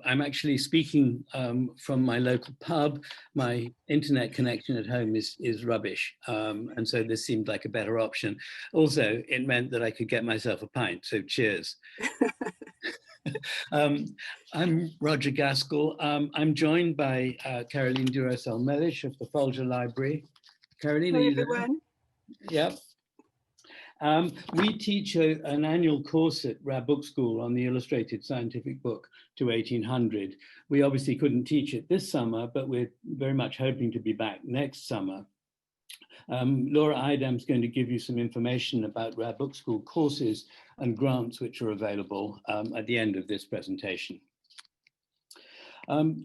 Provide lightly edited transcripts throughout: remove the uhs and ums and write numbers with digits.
I'm actually speaking from my local pub. My internet connection at home is rubbish, and so this seemed like a better option. Also, it meant that I could get myself a pint, so cheers. I'm Roger Gaskell. I'm joined by Caroline Duroselle-Melish of the Folger Library. Caroline, are you there? Yep. We teach an annual course at Rare Book School on the illustrated scientific book to 1800. We obviously couldn't teach it this summer, but we're very much hoping to be back next summer. Laura Idam's going to give you some information about Rare Book School courses and grants which are available at the end of this presentation.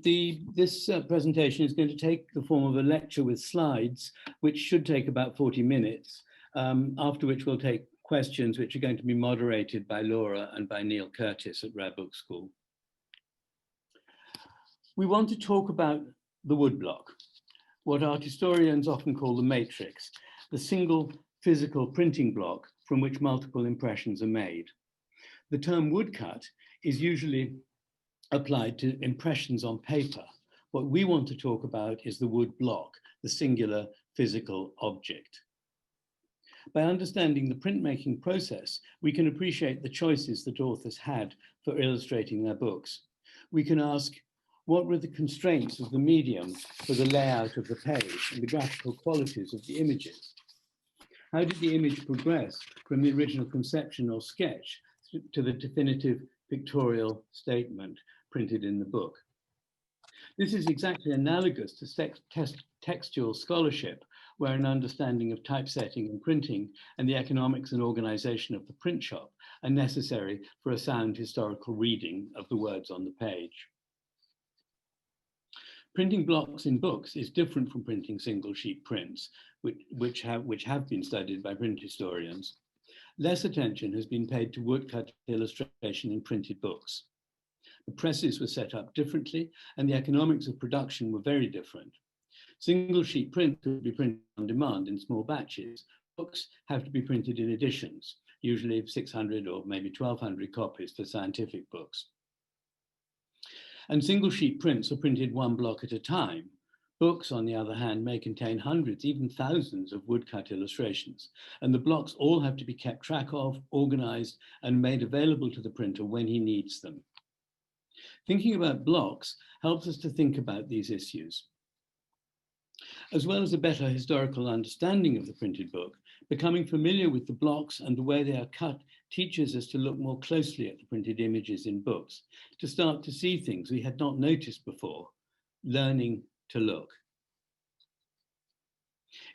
This presentation is going to take the form of a lecture with slides, which should take about 40 minutes, after which we'll take questions which are going to be moderated by Laura and by Neil Curtis at Rare Book School. We want to talk about the woodblock, what art historians often call the matrix, the single physical printing block from which multiple impressions are made. The term woodcut is usually applied to impressions on paper. What we want to talk about is the woodblock, the singular physical object. By understanding the printmaking process, we can appreciate the choices that authors had for illustrating their books. We can ask, what were the constraints of the medium for the layout of the page and the graphical qualities of the images? How did the image progress from the original conception or sketch to the definitive pictorial statement printed in the book? This is exactly analogous to textual scholarship, where an understanding of typesetting and printing and the economics and organization of the print shop are necessary for a sound historical reading of the words on the page. Printing blocks in books is different from printing single sheet prints, which have been studied by print historians. Less attention has been paid to woodcut illustration in printed books. The presses were set up differently and the economics of production were very different. Single sheet print could be printed on demand in small batches. Books have to be printed in editions, usually 600 or maybe 1,200 copies for scientific books. And single sheet prints are printed one block at a time. Books, on the other hand, may contain hundreds, even thousands of woodcut illustrations, and the blocks all have to be kept track of, organized, and made available to the printer when he needs them. Thinking about blocks helps us to think about these issues. As well as a better historical understanding of the printed book, becoming familiar with the blocks and the way they are cut teaches us to look more closely at the printed images in books, to start to see things we had not noticed before, learning to look.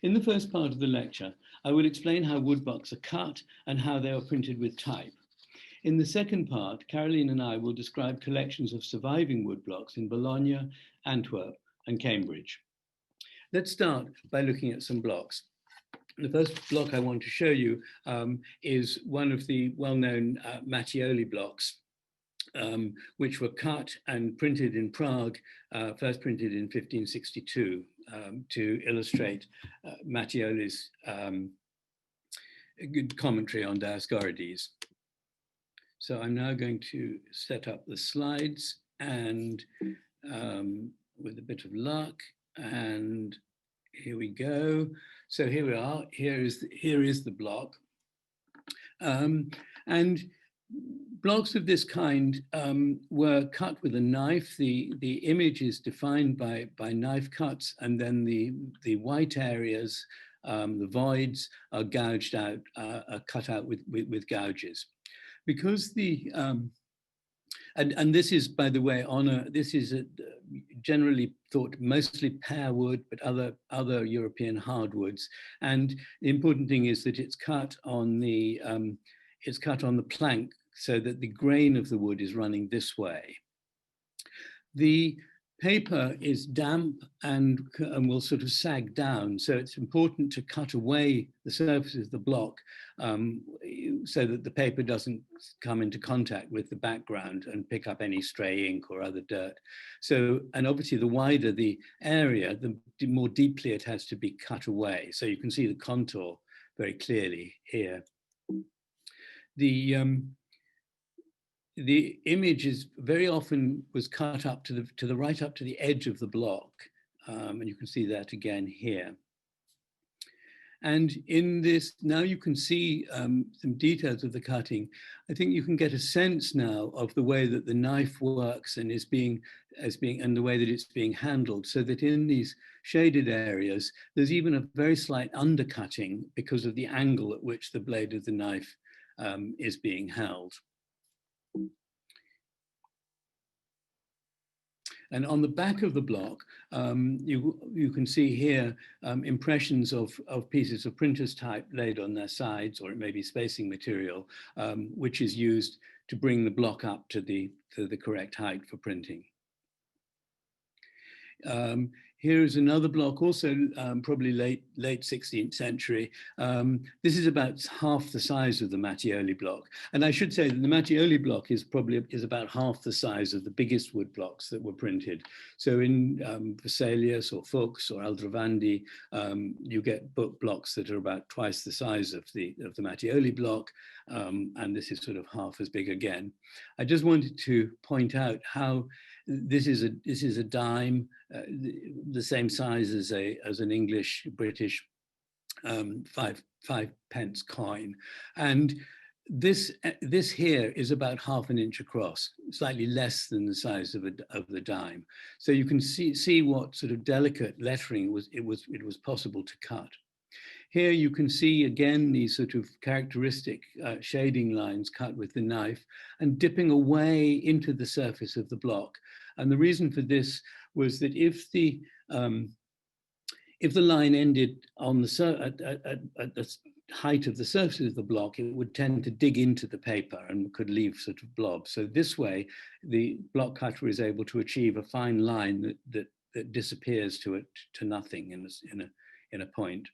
In the first part of the lecture, I will explain how woodblocks are cut and how they are printed with type. In the second part, Caroline and I will describe collections of surviving woodblocks in Bologna, Antwerp, and Cambridge. Let's start by looking at some blocks. The first block I want to show you is one of the well-known Machioli blocks, which were cut and printed in Prague, first printed in 1562 to illustrate Machioli's good commentary on Dioscorides. So I'm now going to set up the slides and with a bit of luck, and here we go. So here we are. Here is the block, and blocks of this kind were cut with a knife. The image is defined by knife cuts, and then the white areas, the voids, are gouged out, are cut out with gouges. Because and this is, by the way, this is generally thought mostly pear wood, but other European hardwoods. And the important thing is that it's cut on the plank so that the grain of the wood is running this way. The paper is damp and will sort of sag down, so it's important to cut away the surface of the block so that the paper doesn't come into contact with the background and pick up any stray ink or other dirt. So, and obviously the wider the area, the more deeply it has to be cut away. So you can see the contour very clearly here. the image is very often was cut up to the right up to the edge of the block, and you can see that again here. And in this, now you can see some details of the cutting. I think you can get a sense now of the way that the knife works and and the way that it's being handled, so that in these shaded areas, there's even a very slight undercutting because of the angle at which the blade of the knife is being held. And on the back of the block, you can see here impressions of pieces of printer's type laid on their sides, or it may be spacing material, which is used to bring the block up to the correct height for printing. Here is another block, also probably late 16th century. This is about half the size of the Machioli block. And I should say that the Machioli block is about half the size of the biggest wood blocks that were printed. So in Vesalius or Fuchs or Aldrovandi, you get book blocks that are about twice the size of the Machioli block. And this is sort of half as big again. I just wanted to point out how this is a dime, the same size as an English British 5 pence coin, and this here is about ½ an inch across, slightly less than the size of the dime. So you can see what sort of delicate lettering it was possible to cut. Here you can see again these sort of characteristic shading lines cut with the knife and dipping away into the surface of the block. And the reason for this was that if the line ended on at the height of the surface of the block, it would tend to dig into the paper and could leave sort of blobs. So this way, the block cutter is able to achieve a fine line that disappears to nothing in a point.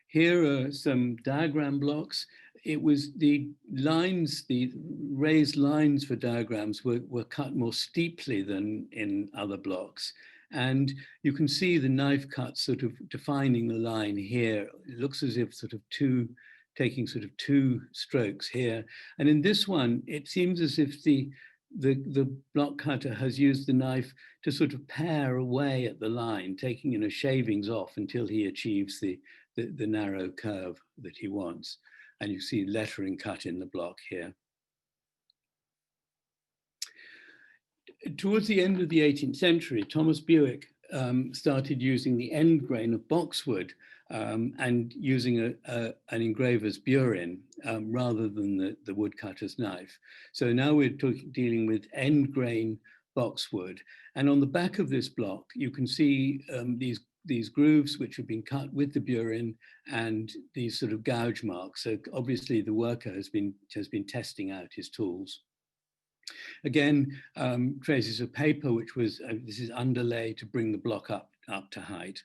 Here are some diagram blocks. It was the raised lines for diagrams were cut more steeply than in other blocks. And you can see the knife cut sort of defining the line here. It looks as if taking sort of two strokes here. And in this one, it seems as if the block cutter has used the knife to sort of pare away at the line, taking shavings off until he achieves the narrow curve that he wants. And you see lettering cut in the block here. Towards the end of the 18th century, Thomas Bewick started using the end grain of boxwood and using an engraver's burin rather than the woodcutter's knife. So now we're dealing with end grain boxwood. And on the back of this block, you can see these grooves which have been cut with the burin and these sort of gouge marks. So obviously the worker has been testing out his tools. Again, traces of paper, which was, this is underlay to bring the block up to height.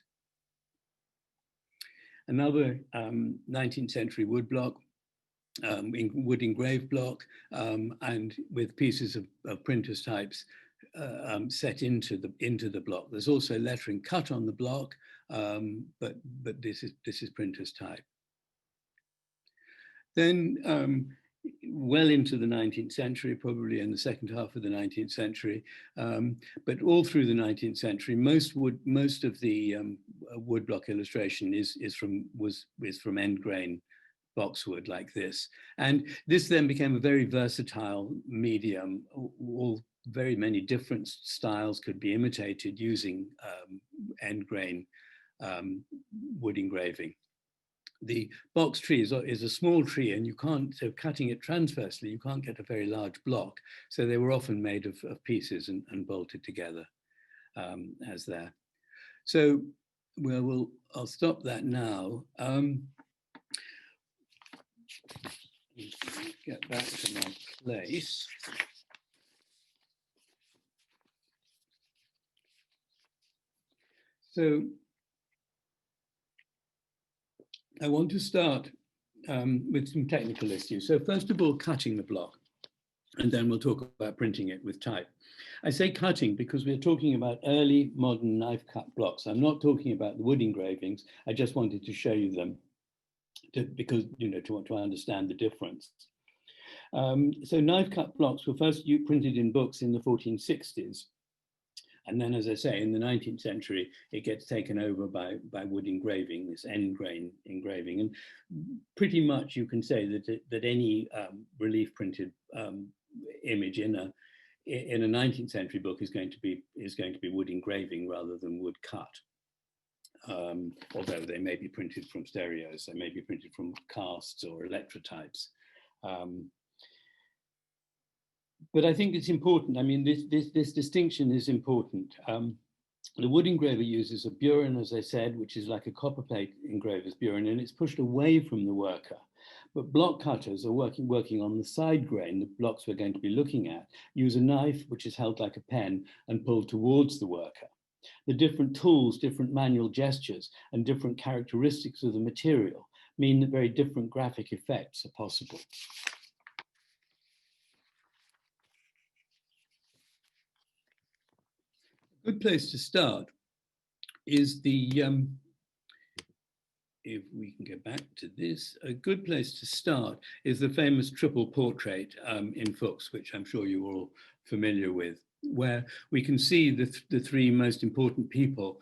Another 19th century wood block, wood engraved block, and with pieces of printer's types set into the block. There's also lettering cut on the block, but this is printer's type. Then well into the 19th century, probably in the second half of the 19th century, but all through the 19th century, most of the woodblock illustration is from end grain boxwood like this. And this then became a very versatile medium. Very many different styles could be imitated using end grain wood engraving. The box tree is a small tree, and so cutting it transversely, you can't get a very large block. So they were often made of pieces and bolted together as there. So I'll stop that now. Get back to my place. So I want to start with some technical issues. So first of all, cutting the block, and then we'll talk about printing it with type. I say cutting because we're talking about early modern knife cut blocks. I'm not talking about the wood engravings. I just wanted to show you them because, to understand the difference. So knife cut blocks were first printed in books in the 1460s. And then, as I say, in the 19th century, it gets taken over by wood engraving, this end grain engraving. And pretty much you can say that any relief printed image in a 19th century book is going to be wood engraving rather than wood cut. Although they may be printed from stereos, they may be printed from casts or electrotypes. But I think it's important. I mean, this distinction is important. The wood engraver uses a burin, as I said, which is like a copper plate engraver's burin, and it's pushed away from the worker. But block cutters are working on the side grain, the blocks we're going to be looking at, use a knife which is held like a pen and pulled towards the worker. The different tools, different manual gestures, and different characteristics of the material mean that very different graphic effects are possible. A good place to start is if we can get back to this, a good place to start is the famous triple portrait in Fuchs, which I'm sure you're all familiar with, where we can see the three most important people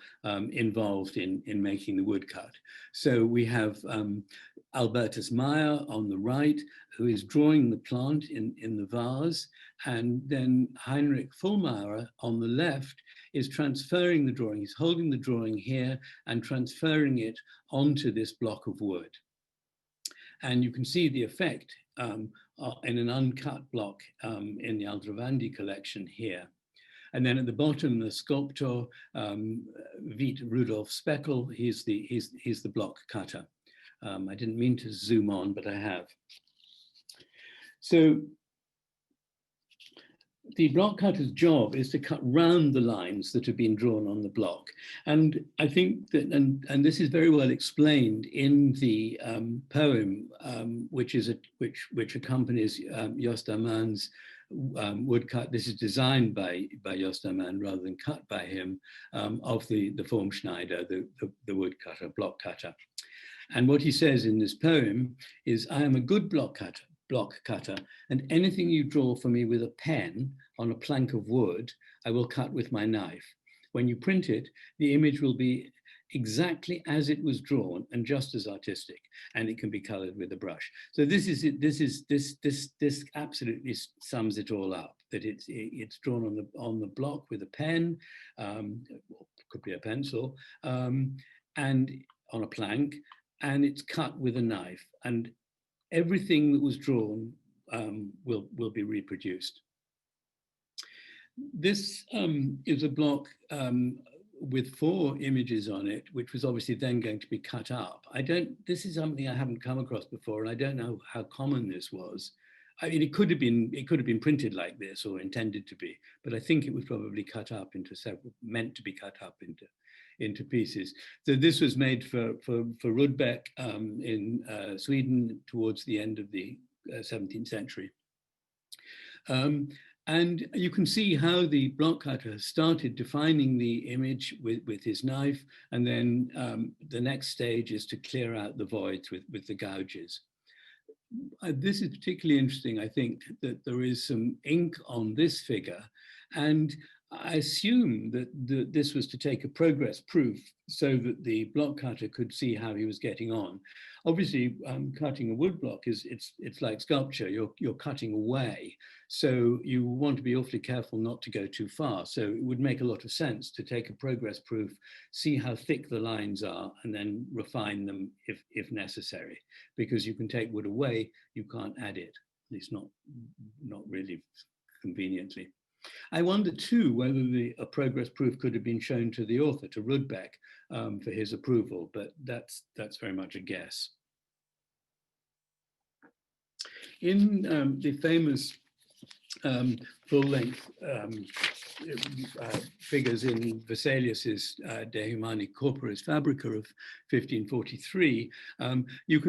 involved in making the woodcut. So we have Albertus Meyer on the right, who is drawing the plant in the vase, and then Heinrich Vollmauer on the left is transferring the drawing. He's holding the drawing here and transferring it onto this block of wood. And you can see the effect in an uncut block in the Aldrovandi collection here. And then at the bottom, the sculptor, Wiet Rudolf Speckel, he's the block cutter. I didn't mean to zoom on, but I have. So the block cutter's job is to cut round the lines that have been drawn on the block. And I think that, and this is very well explained in the poem, which accompanies Josta Mann's woodcut. This is designed by Josta Mann rather than cut by him, of the Formschneider, the woodcutter, block cutter. And what he says in this poem is, I am a good block cutter, and anything you draw for me with a pen on a plank of wood, I will cut with my knife. When you print it, the image will be exactly as it was drawn and just as artistic, and it can be colored with a brush. So this absolutely sums it all up, that it's drawn on the block with a pen, could be a pencil, and on a plank, and it's cut with a knife, and everything that was drawn will be reproduced. This is a block with 4 images on it, which was obviously then going to be cut up. This is something I haven't come across before, and I don't know how common this was. I mean, it could have been printed like this or intended to be, but I think it was probably cut up into meant to be cut up into pieces. So this was made for Rudbeck in Sweden towards the end of the 17th century. And you can see how the block cutter started defining the image with his knife, and then the next stage is to clear out the voids with the gouges. This is particularly interesting, I think, that there is some ink on this figure, and I assume that this was to take a progress proof so that the block cutter could see how he was getting on. Obviously, cutting a wood block it's like sculpture. You're cutting away, so you want to be awfully careful not to go too far. So it would make a lot of sense to take a progress proof, see how thick the lines are, and then refine them if necessary. Because you can take wood away, you can't add it, at least not really conveniently. I wonder too whether a progress proof could have been shown to the author, to Rudbeck, for his approval, but that's very much a guess. In the famous full-length figures in Vesalius's De Humani Corporis Fabrica of 1543, you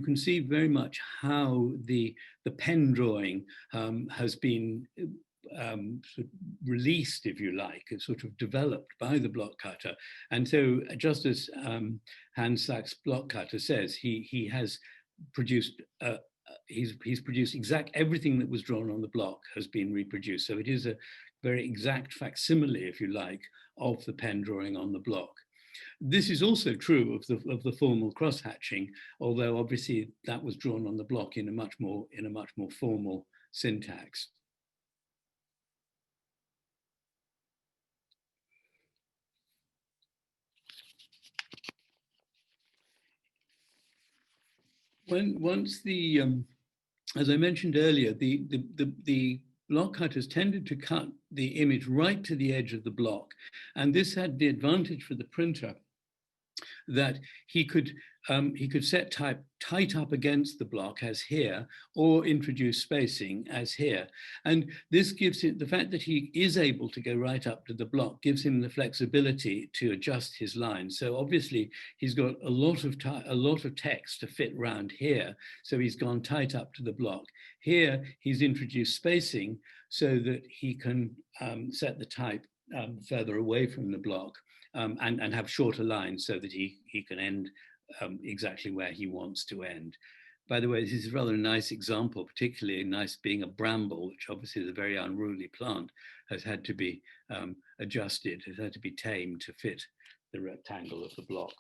can see very much how the pen drawing has been sort of released, if you like, it's sort of developed by the block cutter. And so just as Hans Sachs block cutter says, he has produced he's produced everything that was drawn on the block has been reproduced. So it is a very exact facsimile, if you like, of the pen drawing on the block. This is also true of the formal cross-hatching, although obviously that was drawn on the block in a much more formal syntax. Once the as I mentioned earlier, the block cutters tended to cut the image right to the edge of the block, and this had the advantage for the printer that he could set type tight up against the block as here, or introduce spacing as here. And this gives it, the fact that he is able to go right up to the block gives him the flexibility to adjust his lines. So obviously he's got a lot of text to fit round here. So he's gone tight up to the block. Here he's introduced spacing so that he can set the type further away from the block. And have shorter lines so that he can end exactly where he wants to end. By the way, this is rather a nice example, particularly nice being a bramble, which obviously is a very unruly plant, has had to be adjusted, has had to be tamed to fit the rectangle of the block.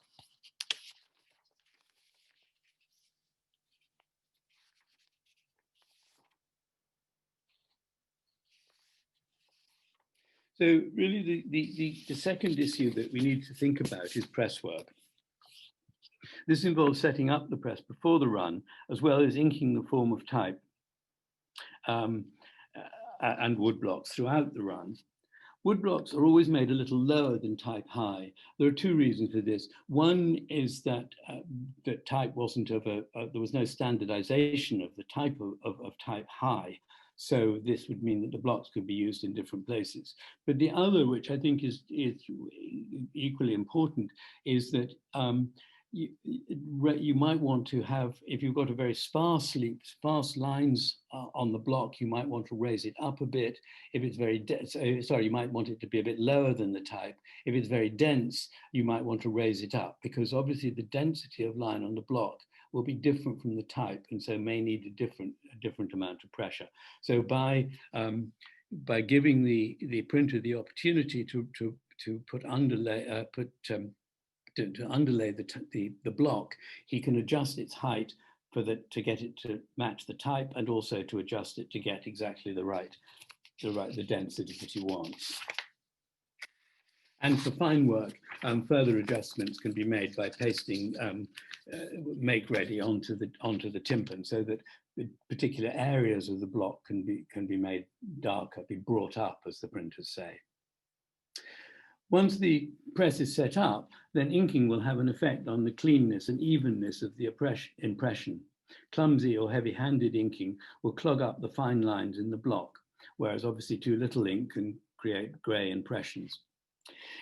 So really the second issue that we need to think about is press work. This involves setting up the press before the run, as well as inking the form of type and woodblocks throughout the run. Woodblocks are always made a little lower than type high. There are two reasons for this. One is that that type wasn't there was no standardization of the type of type high. So this would mean that the blocks could be used in different places. But the other, which I think is equally important, is that you might want to have, if you've got a very sparse lines on the block, you might want to raise it up a bit. If it's very you might want it to be a bit lower than the type. If it's very dense, you might want to raise it up, because obviously the density of line on the block will be different from the type, and so may need a different amount of pressure. So by giving the printer the opportunity to underlay the block, he can adjust its height to get it to match the type, and also to adjust it to get exactly the density that he wants. And for fine work, further adjustments can be made by pasting make ready onto the tympan, so that the particular areas of the block can be made darker, be brought up, as the printers say. Once the press is set up, then inking will have an effect on the cleanness and evenness of the impression. Clumsy or heavy-handed inking will clog up the fine lines in the block, whereas obviously too little ink can create grey impressions.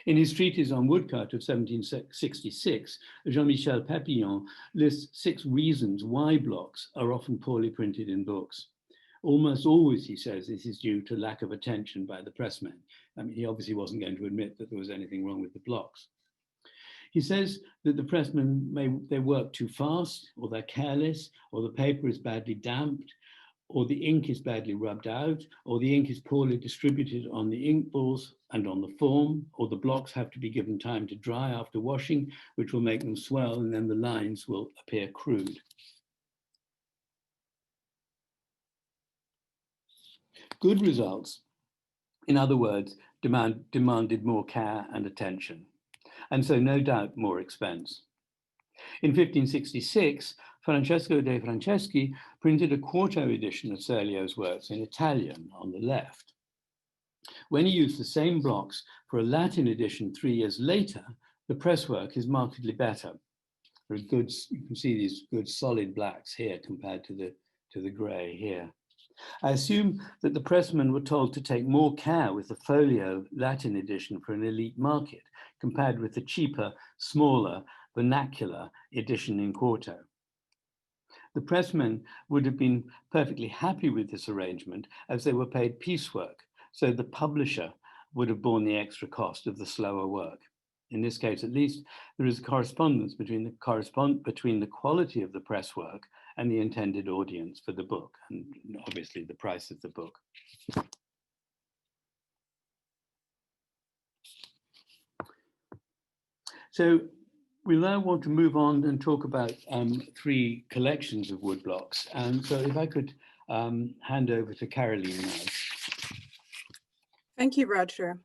In his treatise on woodcut of 1766, Jean-Michel Papillon lists 6 reasons why blocks are often poorly printed in books. Almost always, he says, this is due to lack of attention by the pressman. I mean, he obviously wasn't going to admit that there was anything wrong with the blocks. He says that the pressmen they work too fast, or they're careless, or the paper is badly damped, or the ink is badly rubbed out, or the ink is poorly distributed on the ink balls and on the form, or the blocks have to be given time to dry after washing, which will make them swell, and then the lines will appear crude. Good results, in other words, demanded more care and attention, and so no doubt more expense. In 1566, Francesco de Franceschi printed a quarto edition of Serlio's works in Italian on the left. When he used the same blocks for a Latin edition 3 years later, the presswork is markedly better. There are good, you can see these good solid blacks here compared to the grey here. I assume that the pressmen were told to take more care with the folio Latin edition for an elite market, compared with the cheaper, smaller, vernacular edition in quarto. The pressmen would have been perfectly happy with this arrangement, as they were paid piecework, so the publisher would have borne the extra cost of the slower work. In this case, at least, there is a correspondence between the quality of the press work and the intended audience for the book, and obviously the price of the book. So we now want to move on and talk about 3 collections of woodblocks. And so if I could hand over to Caroline now. Thank you, Roger.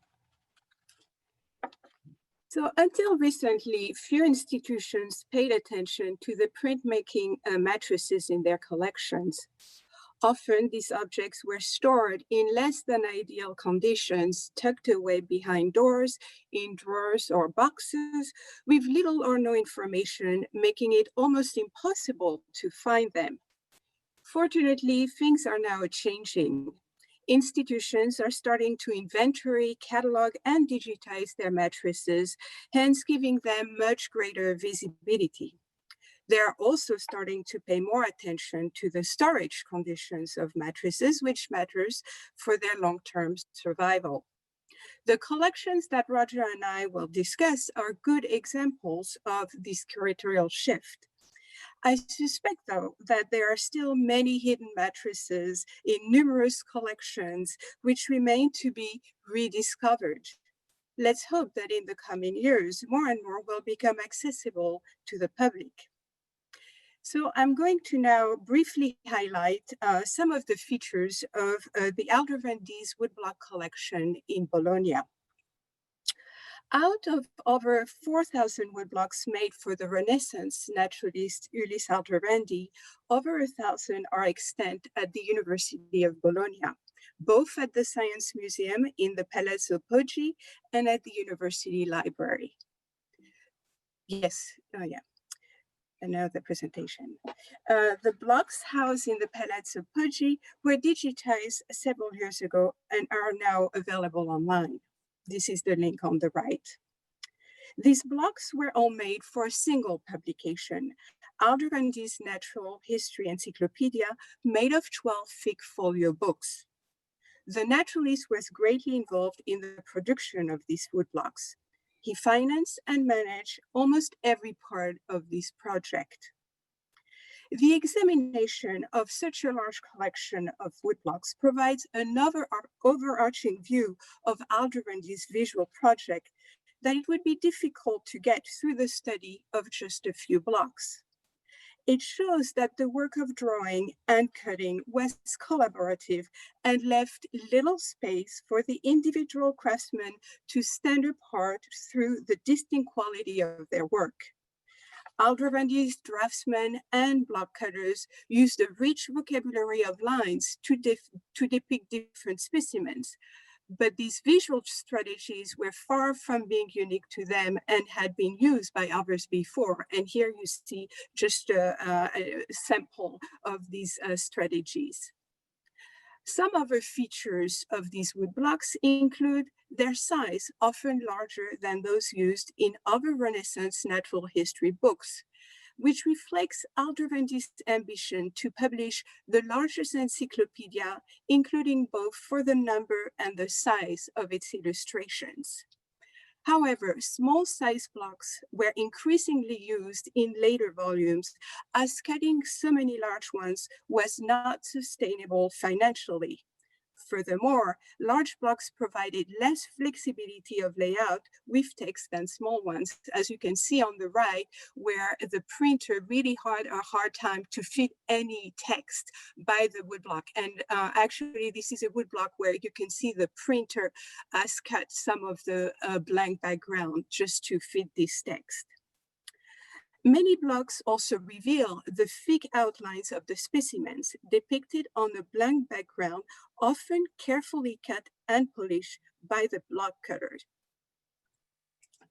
So until recently, few institutions paid attention to the printmaking matrices in their collections. Often these objects were stored in less than ideal conditions, tucked away behind doors, in drawers or boxes, with little or no information, making it almost impossible to find them. Fortunately, things are now changing. Institutions are starting to inventory, catalog, and digitize their matrices, hence giving them much greater visibility. They are also starting to pay more attention to the storage conditions of matrices, which matters for their long-term survival. The collections that Roger and I will discuss are good examples of this curatorial shift. I suspect, though, that there are still many hidden matrices in numerous collections which remain to be rediscovered. Let's hope that in the coming years, more and more will become accessible to the public. So I'm going to now briefly highlight some of the features of the Aldrovandi's woodblock collection in Bologna. Out of over 4,000 woodblocks made for the Renaissance naturalist Ulisse Aldrovandi, over 1,000 are extant at the University of Bologna, both at the Science Museum in the Palazzo Poggi and at the University Library. Yes, yeah. And now the presentation. The blocks housed in the Palazzo Poggi were digitized several years ago and are now available online. This is the link on the right. These blocks were all made for a single publication, Aldrovandi's Natural History Encyclopedia, made of 12 thick folio books. The naturalist was greatly involved in the production of these woodblocks. He financed and managed almost every part of this project. The examination of such a large collection of woodblocks provides another overarching view of Aldrovandi's visual project that it would be difficult to get through the study of just a few blocks. It shows that the work of drawing and cutting was collaborative and left little space for the individual craftsmen to stand apart through the distinct quality of their work. Aldrovandi's draftsmen and block cutters used a rich vocabulary of lines to depict different specimens, but these visual strategies were far from being unique to them and had been used by others before. And here you see just a sample of these strategies. Some other features of these woodblocks include their size, often larger than those used in other Renaissance natural history books, which reflects Aldrovandi's ambition to publish the largest encyclopedia, including both for the number and the size of its illustrations. However, small size blocks were increasingly used in later volumes, as cutting so many large ones was not sustainable financially. Furthermore, large blocks provided less flexibility of layout with text than small ones, as you can see on the right, where the printer really had a hard time to fit any text by the woodblock. And actually, this is a woodblock where you can see the printer has cut some of the blank background just to fit this text. Many blocks also reveal the thick outlines of the specimens depicted on a blank background, often carefully cut and polished by the block cutter.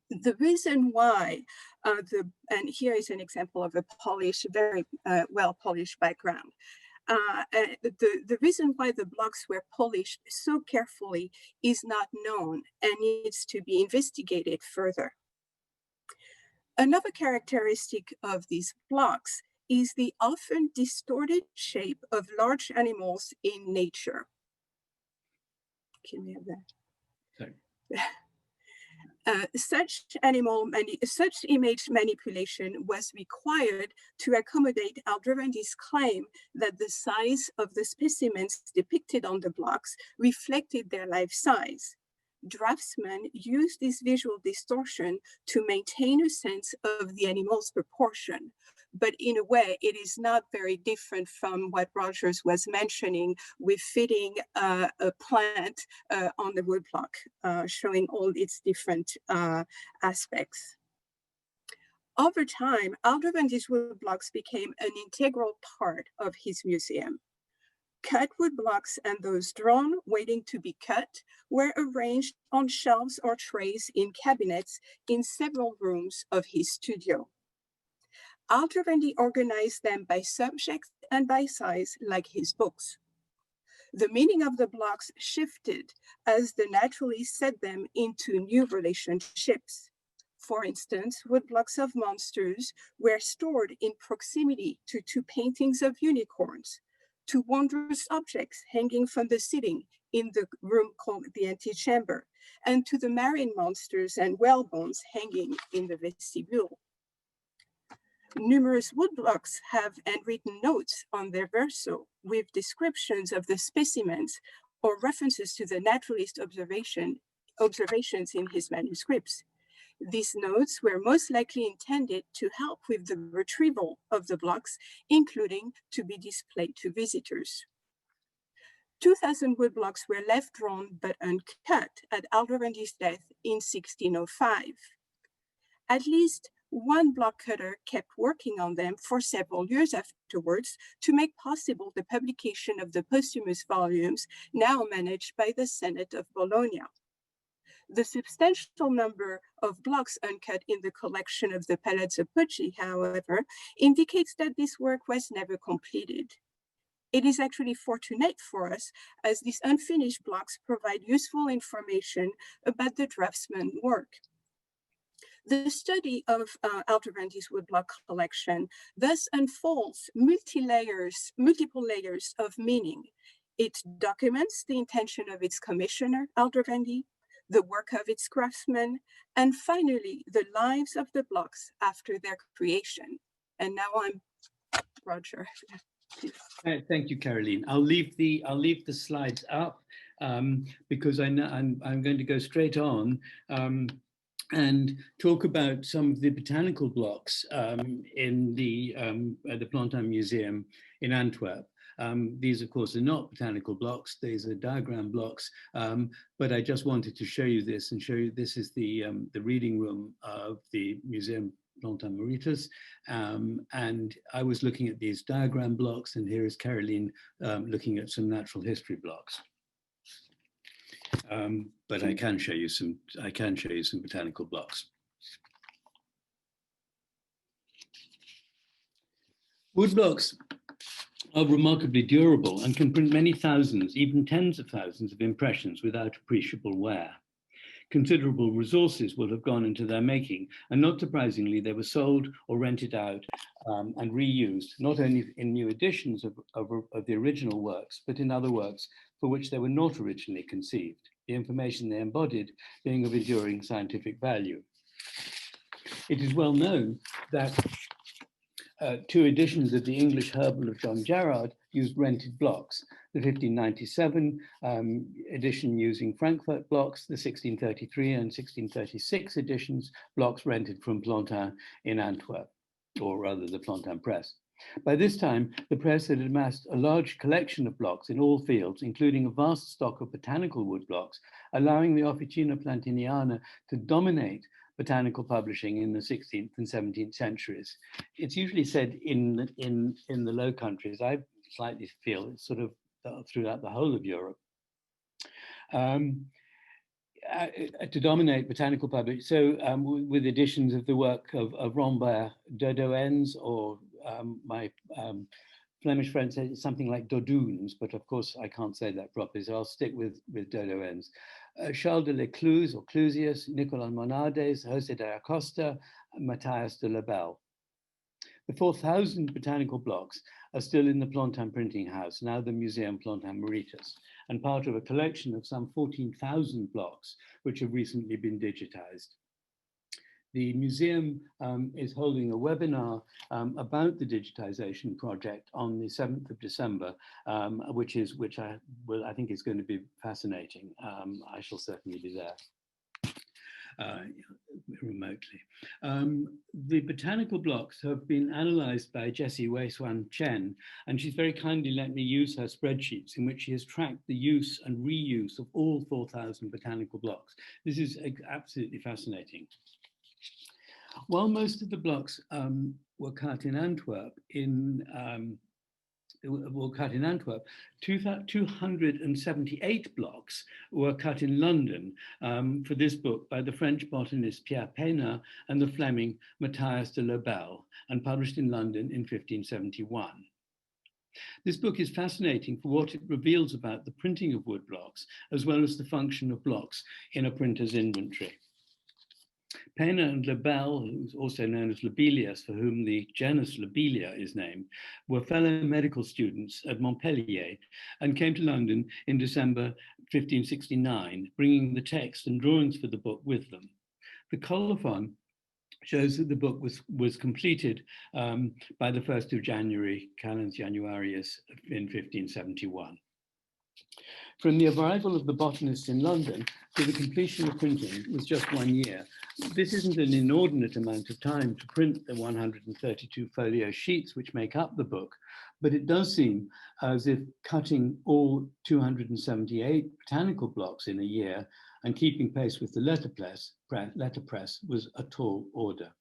The reason why, and here is an example of a polished, very well-polished background. The reason why the blocks were polished so carefully is not known and needs to be investigated further. Another characteristic of these blocks is the often distorted shape of large animals in nature. Can we have that? Such image manipulation was required to accommodate Aldrovandi's claim that the size of the specimens depicted on the blocks reflected their life size. Draftsmen use this visual distortion to maintain a sense of the animal's proportion. But in a way, it is not very different from what Rogers was mentioning with fitting a plant on the woodblock, showing all its different aspects. Over time, Aldrovandi's woodblocks became an integral part of his museum. Cut wood blocks and those drawn, waiting to be cut, were arranged on shelves or trays in cabinets in several rooms of his studio. Aldrovandi organized them by subject and by size, like his books. The meaning of the blocks shifted as the naturalists set them into new relationships. For instance, woodblocks of monsters were stored in proximity to two paintings of unicorns, to wondrous objects hanging from the ceiling in the room called the antechamber, and to the marine monsters and whale bones hanging in the vestibule. Numerous woodblocks have handwritten notes on their verso with descriptions of the specimens or references to the naturalist observations in his manuscripts. These notes were most likely intended to help with the retrieval of the blocks, including to be displayed to visitors. 2,000 woodblocks were left drawn but uncut at Aldrovandi's death in 1605. At least one block cutter kept working on them for several years afterwards to make possible the publication of the posthumous volumes now managed by the Senate of Bologna. The substantial number of blocks uncut in the collection of the Palazzo Pucci, however, indicates that this work was never completed. It is actually fortunate for us, as these unfinished blocks provide useful information about the draftsman's work. The study of Aldrovandi's woodblock collection thus unfolds multiple layers of meaning. It documents the intention of its commissioner, Aldrovandi, the work of its craftsmen, and finally, the lives of the blocks after their creation. And now I'm Roger. Thank you, Caroline. I'll leave the slides up because I'm going to go straight on and talk about some of the botanical blocks in the at the Plantin Museum in Antwerp. These, of course, are not botanical blocks. These are diagram blocks. But I just wanted to show you this and show you this is the reading room of the Museum Plantin Mauritius. And I was looking at these diagram blocks, and here is Caroline looking at some natural history blocks. But I can show you some botanical blocks. Woodblocks are remarkably durable and can print many thousands, even tens of thousands of impressions without appreciable wear. Considerable resources will have gone into their making, and not surprisingly, they were sold or rented out and reused, not only in new editions of the original works, but in other works for which they were not originally conceived, the information they embodied being of enduring scientific value. It is well known that two editions of the English Herbal of John Gerard used rented blocks. The 1597 edition using Frankfurt blocks, the 1633 and 1636 editions, blocks rented from Plantin in Antwerp, or rather the Plantin Press. By this time, the press had amassed a large collection of blocks in all fields, including a vast stock of botanical wood blocks, allowing the Officina Plantiniana to dominate botanical publishing in the 16th and 17th centuries. It's usually said in the Low Countries. I slightly feel it's sort of throughout the whole of Europe. To dominate botanical publishing, so with editions of the work of Rambert Dodoens, or my Flemish friend says something like Dodoens, but of course I can't say that properly, so I'll stick with Dodoens. Charles de Lecluse or Clusius, Nicolas Monades, José de Acosta, Matthias de Labelle. The 4,000 botanical blocks are still in the Plantin printing house, now the Museum Plantin Mauritius, and part of a collection of some 14,000 blocks, which have recently been digitized. The museum is holding a webinar about the digitization project on the 7th of December, which I think is going to be fascinating. I shall certainly be there. Remotely. The botanical blocks have been analyzed by Jessie Wei-Swan Chen, and she's very kindly let me use her spreadsheets in which she has tracked the use and reuse of all 4,000 botanical blocks. This is absolutely fascinating. While most of the blocks were cut in Antwerp, 278 blocks were cut in London for this book by the French botanist Pierre Peyna and the Fleming Matthias de Lebel, and published in London in 1571. This book is fascinating for what it reveals about the printing of woodblocks, as well as the function of blocks in a printer's inventory. Peyna and Lebel, who's also known as Lobelius, for whom the genus Lobelia is named, were fellow medical students at Montpellier and came to London in December 1569, bringing the text and drawings for the book with them. The colophon shows that the book was completed by the 1st of January, Calens Januarius, in 1571. From the arrival of the botanists in London to the completion of printing was just 1 year. This isn't an inordinate amount of time to print the 132 folio sheets which make up the book, but it does seem as if cutting all 278 botanical blocks in a year and keeping pace with the letterpress was a tall order.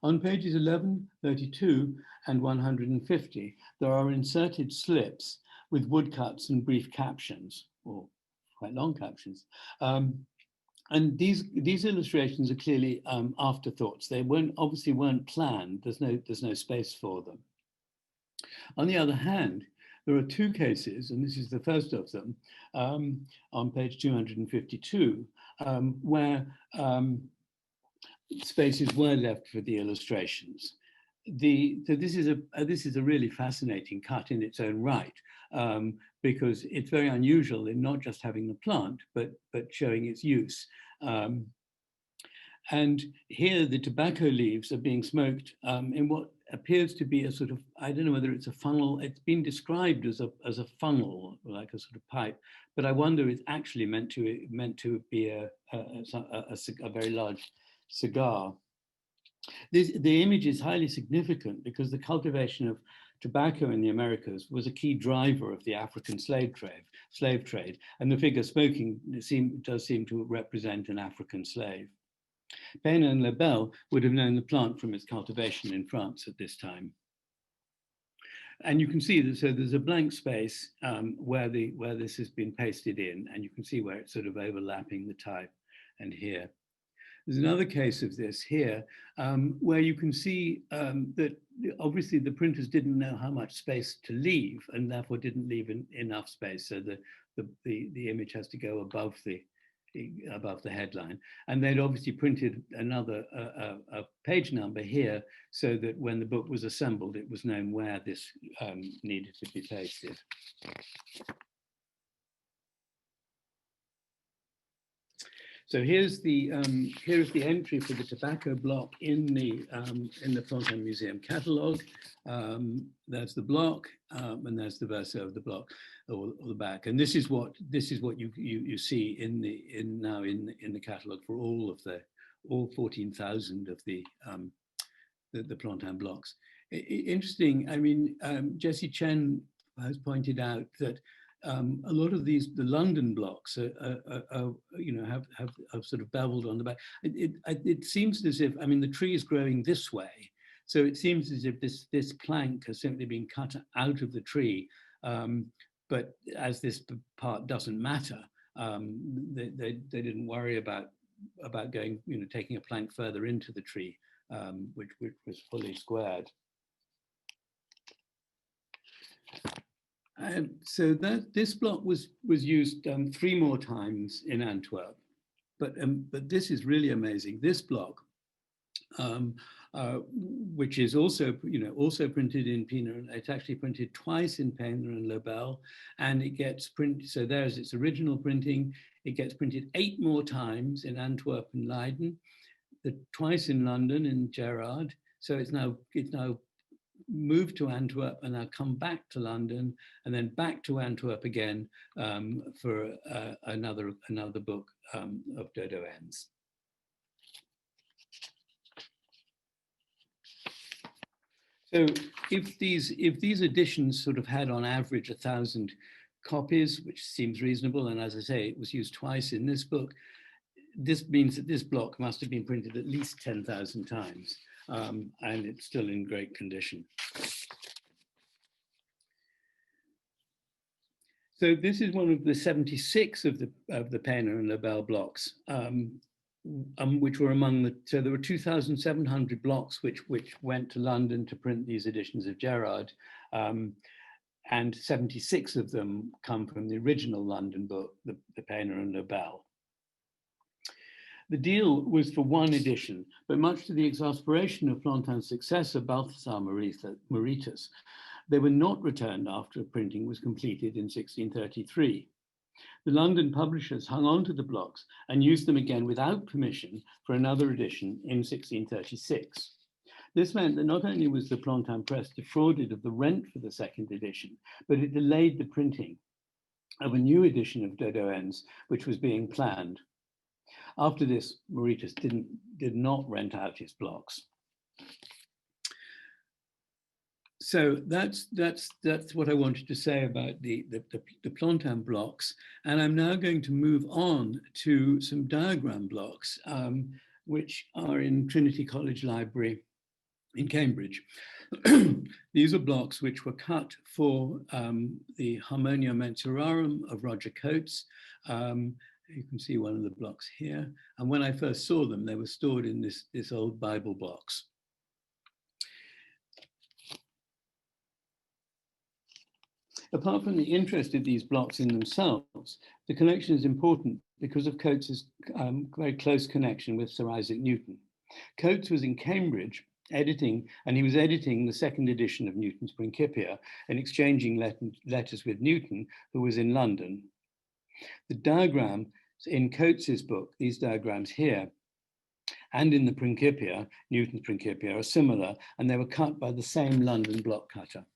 On pages 11, 32, and 150, there are inserted slips with woodcuts and brief captions, or quite long captions. And these illustrations are clearly afterthoughts. They obviously weren't planned. There's no space for them. On the other hand, there are two cases, and this is the first of them, on page 252, where spaces were left for the illustrations. So this is a really fascinating cut in its own right, because it's very unusual in not just having the plant, but showing its use. And here the tobacco leaves are being smoked in what appears to be a sort of, I don't know whether it's a funnel, it's been described as a funnel, like a sort of pipe, but I wonder it's actually meant to be a very large cigar. The image is highly significant because the cultivation of tobacco in the Americas was a key driver of the African slave trade, and the figure smoking does seem to represent an African slave. Peyna and Lebel would have known the plant from its cultivation in France at this time. And you can see that, so there's a blank space where this has been pasted in, and you can see where it's sort of overlapping the type, and here. There's another case of this here, where you can see that obviously the printers didn't know how much space to leave, and therefore didn't leave enough space, so the image has to go above the headline. And they'd obviously printed another a page number here, so that when the book was assembled, it was known where this needed to be pasted. So here's the entry for the tobacco block in the Plantin Museum catalogue. There's the block, and there's the verso of the block, or the back. And this is what you see in the catalogue for all 14,000 of the Plantin blocks. Interesting. I mean, Jessie Chen has pointed out that a lot of the London blocks have sort of beveled on the back. It seems as if, I mean, the tree is growing this way, so it seems as if this plank has simply been cut out of the tree. But as this part doesn't matter, they didn't worry about going, taking a plank further into the tree, which was fully squared. So this block was used 3 more times in Antwerp, but this is really amazing. This block which is also, also printed in Pina. It's actually printed twice in Pina and Lobel, and it gets printed. So there's its original printing. It gets printed 8 more times in Antwerp and Leiden, twice in London in Gerard. So it's now moved to Antwerp and now come back to London and then back to Antwerp again for another book of Dodo Ends. So if these editions sort of had on average 1,000 copies, which seems reasonable, and as I say, it was used twice in this book, this means that this block must have been printed at least 10,000 times, and it's still in great condition. So this is one of the 76 of the Pena and Lobel blocks, which were among the, so there were 2,700 blocks which went to London to print these editions of Gerard, and 76 of them come from the original London book, the Pena and Lobel. The deal was for one edition, but much to the exasperation of Plantin's successor, Balthasar Mauritius, they were not returned after printing was completed in 1633. The London publishers hung on to the blocks and used them again without permission for another edition in 1636. This meant that not only was the Plantin Press defrauded of the rent for the second edition, but it delayed the printing of a new edition of Dodo Ends, which was being planned. After this, Mauritius did not rent out his blocks. So that's what I wanted to say about the Plantin blocks. And I'm now going to move on to some diagram blocks, which are in Trinity College Library in Cambridge. These are blocks which were cut for the Harmonia Mensurarum of Roger Coates. You can see one of the blocks here. And when I first saw them, they were stored in this old Bible box. Apart from the interest of these blocks in themselves, the collection is important because of Coates's very close connection with Sir Isaac Newton. Coates was in Cambridge editing, and he was editing the second edition of Newton's Principia and exchanging letters with Newton, who was in London. The diagram in Coates's book, these diagrams here, and in the Principia, Newton's Principia, are similar, and they were cut by the same London block cutter.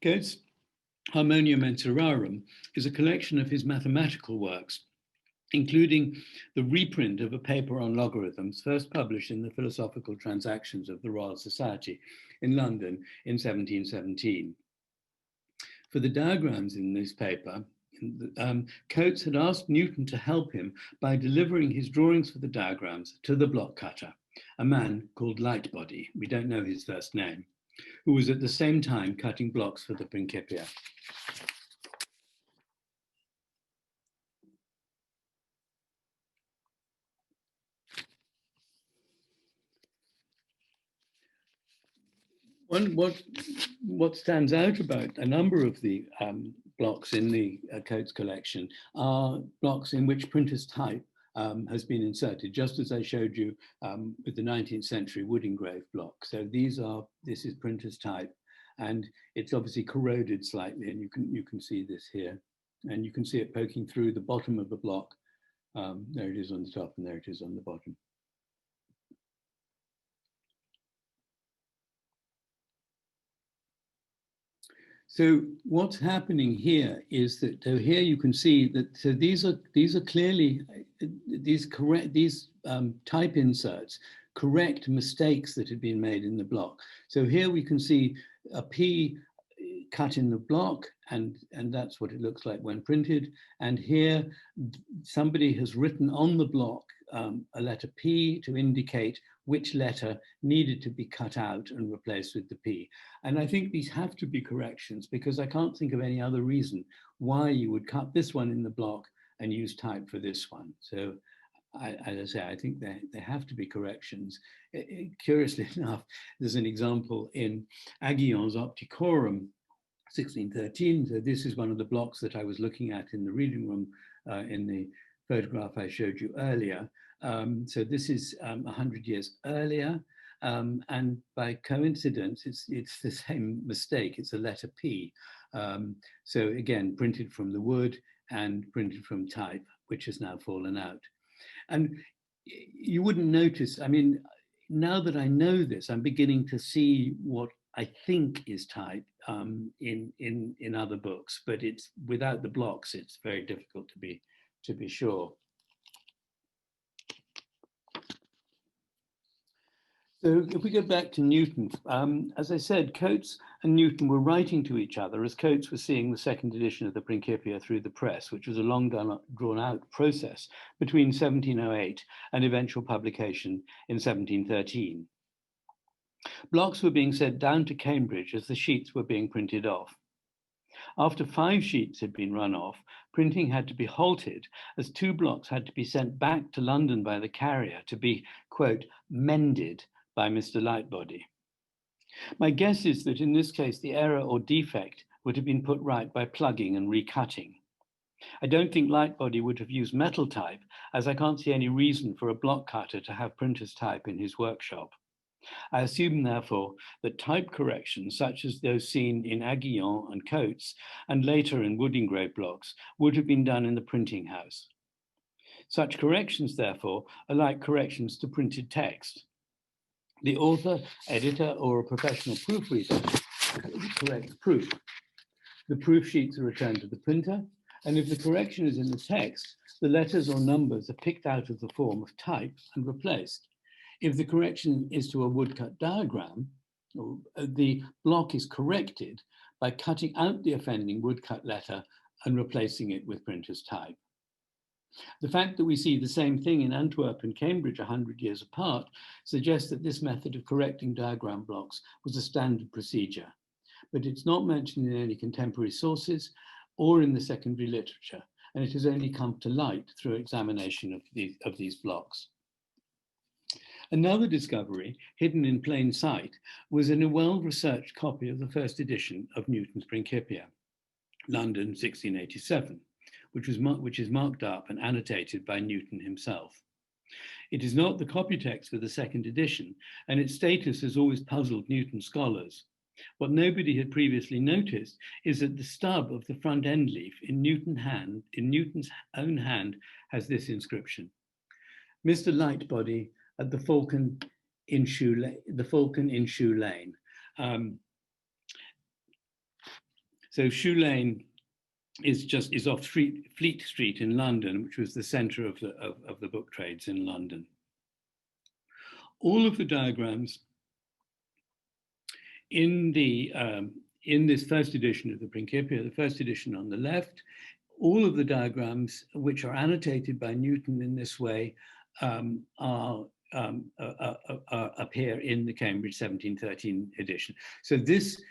Coates' Harmonia Mensurarum is a collection of his mathematical works, including the reprint of a paper on logarithms, first published in the Philosophical Transactions of the Royal Society in London in 1717. For the diagrams in this paper, Coates had asked Newton to help him by delivering his drawings for the diagrams to the block cutter, a man called Lightbody, we don't know his first name, who was at the same time cutting blocks for the Principia. What stands out about a number of the blocks in the Coates collection are blocks in which printer's type has been inserted, just as I showed you with the 19th century wood engraved block. So this is printer's type, and it's obviously corroded slightly, and you can see this here, and you can see it poking through the bottom of the block. There it is on the top, and there it is on the bottom. So what's happening here is that here you can see that so these are clearly these type inserts correct mistakes that had been made in the block. So here we can see a P cut in the block, and that's what it looks like when printed. And here somebody has written on the block a letter P to indicate which letter needed to be cut out and replaced with the P. And I think these have to be corrections, because I can't think of any other reason why you would cut this one in the block and use type for this one. So as I say, I think they have to be corrections. Curiously enough, there's an example in Aguillon's Opticorum, 1613. So this is one of the blocks that I was looking at in the reading room in the photograph I showed you earlier. So this is 100 years earlier. And by coincidence, it's the same mistake. It's a letter P. So again, printed from the wood and printed from type, which has now fallen out. And you wouldn't notice, I mean, now that I know this, I'm beginning to see what I think is type in other books, but it's without the blocks, it's very difficult to be sure. So if we go back to Newton, as I said, Coates and Newton were writing to each other as Coates was seeing the second edition of the Principia through the press, which was a long drawn out process between 1708 and eventual publication in 1713. Blocks were being sent down to Cambridge as the sheets were being printed off. After 5 sheets had been run off, printing had to be halted as 2 blocks had to be sent back to London by the carrier to be, quote, mended by Mr. Lightbody. My guess is that in this case, the error or defect would have been put right by plugging and recutting. I don't think Lightbody would have used metal type, as I can't see any reason for a block cutter to have printer's type in his workshop. I assume, therefore, that type corrections, such as those seen in Aguillon and Coates, and later in wood engraved blocks, would have been done in the printing house. Such corrections, therefore, are like corrections to printed text. The author, editor, or a professional proofreader corrects proof. The proof sheets are returned to the printer, and if the correction is in the text, the letters or numbers are picked out of the form of type and replaced. If the correction is to a woodcut diagram, the block is corrected by cutting out the offending woodcut letter and replacing it with printer's type. The fact that we see the same thing in Antwerp and Cambridge 100 years apart suggests that this method of correcting diagram blocks was a standard procedure, but it's not mentioned in any contemporary sources or in the secondary literature, and it has only come to light through examination of these blocks. Another discovery, hidden in plain sight, was in a well-researched copy of the first edition of Newton's Principia, London 1687. Which is marked up and annotated by Newton himself. It is not the copy text for the second edition, and its status has always puzzled Newton scholars. What nobody had previously noticed is that the stub of the front end leaf in Newton's own hand has this inscription: Mr. Lightbody at the Falcon in Shoe Lane. So Shoe Lane is off Fleet Street in London, which was the centre of the book trades in London. All of the diagrams in this first edition of the Principia, the first edition on the left, all of the diagrams which are annotated by Newton in this way appear in the Cambridge 1713 edition. So this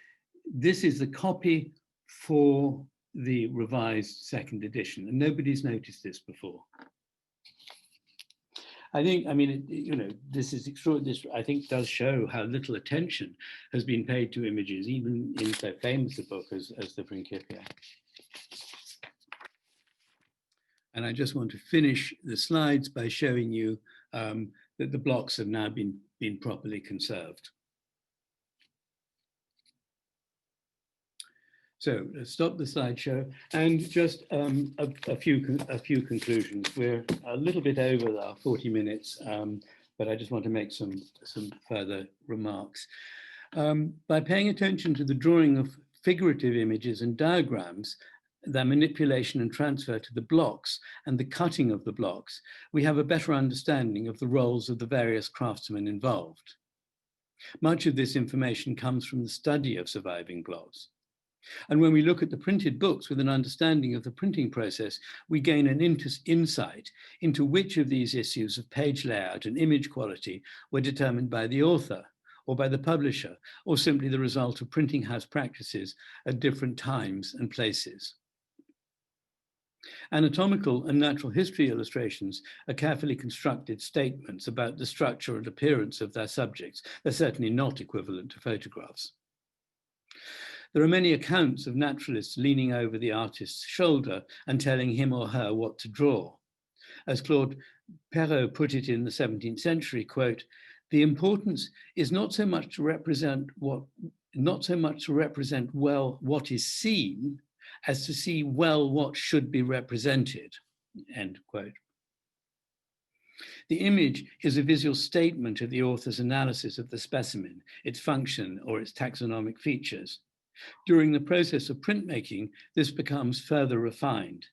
is the copy for the revised second edition, and nobody's noticed this before. I mean, this is extraordinary. This, I think, does show how little attention has been paid to images, even in so famous a book as the Principia. And I just want to finish the slides by showing you that the blocks have now been properly conserved. So let's stop the slideshow and just a few conclusions. We're a little bit over our 40 minutes, but I just want to make some further remarks. By paying attention to the drawing of figurative images and diagrams, their manipulation and transfer to the blocks and the cutting of the blocks, we have a better understanding of the roles of the various craftsmen involved. Much of this information comes from the study of surviving blocks. And when we look at the printed books with an understanding of the printing process, we gain an insight into which of these issues of page layout and image quality were determined by the author or by the publisher, or simply the result of printing house practices at different times and places. Anatomical and natural history illustrations are carefully constructed statements about the structure and appearance of their subjects. They're certainly not equivalent to photographs. There are many accounts of naturalists leaning over the artist's shoulder and telling him or her what to draw. As Claude Perrault put it in the 17th century, quote, "The importance is not so much to represent well what is seen as to see well what should be represented," end quote. The image is a visual statement of the author's analysis of the specimen, its function, or its taxonomic features. During the process of printmaking, this becomes further refined.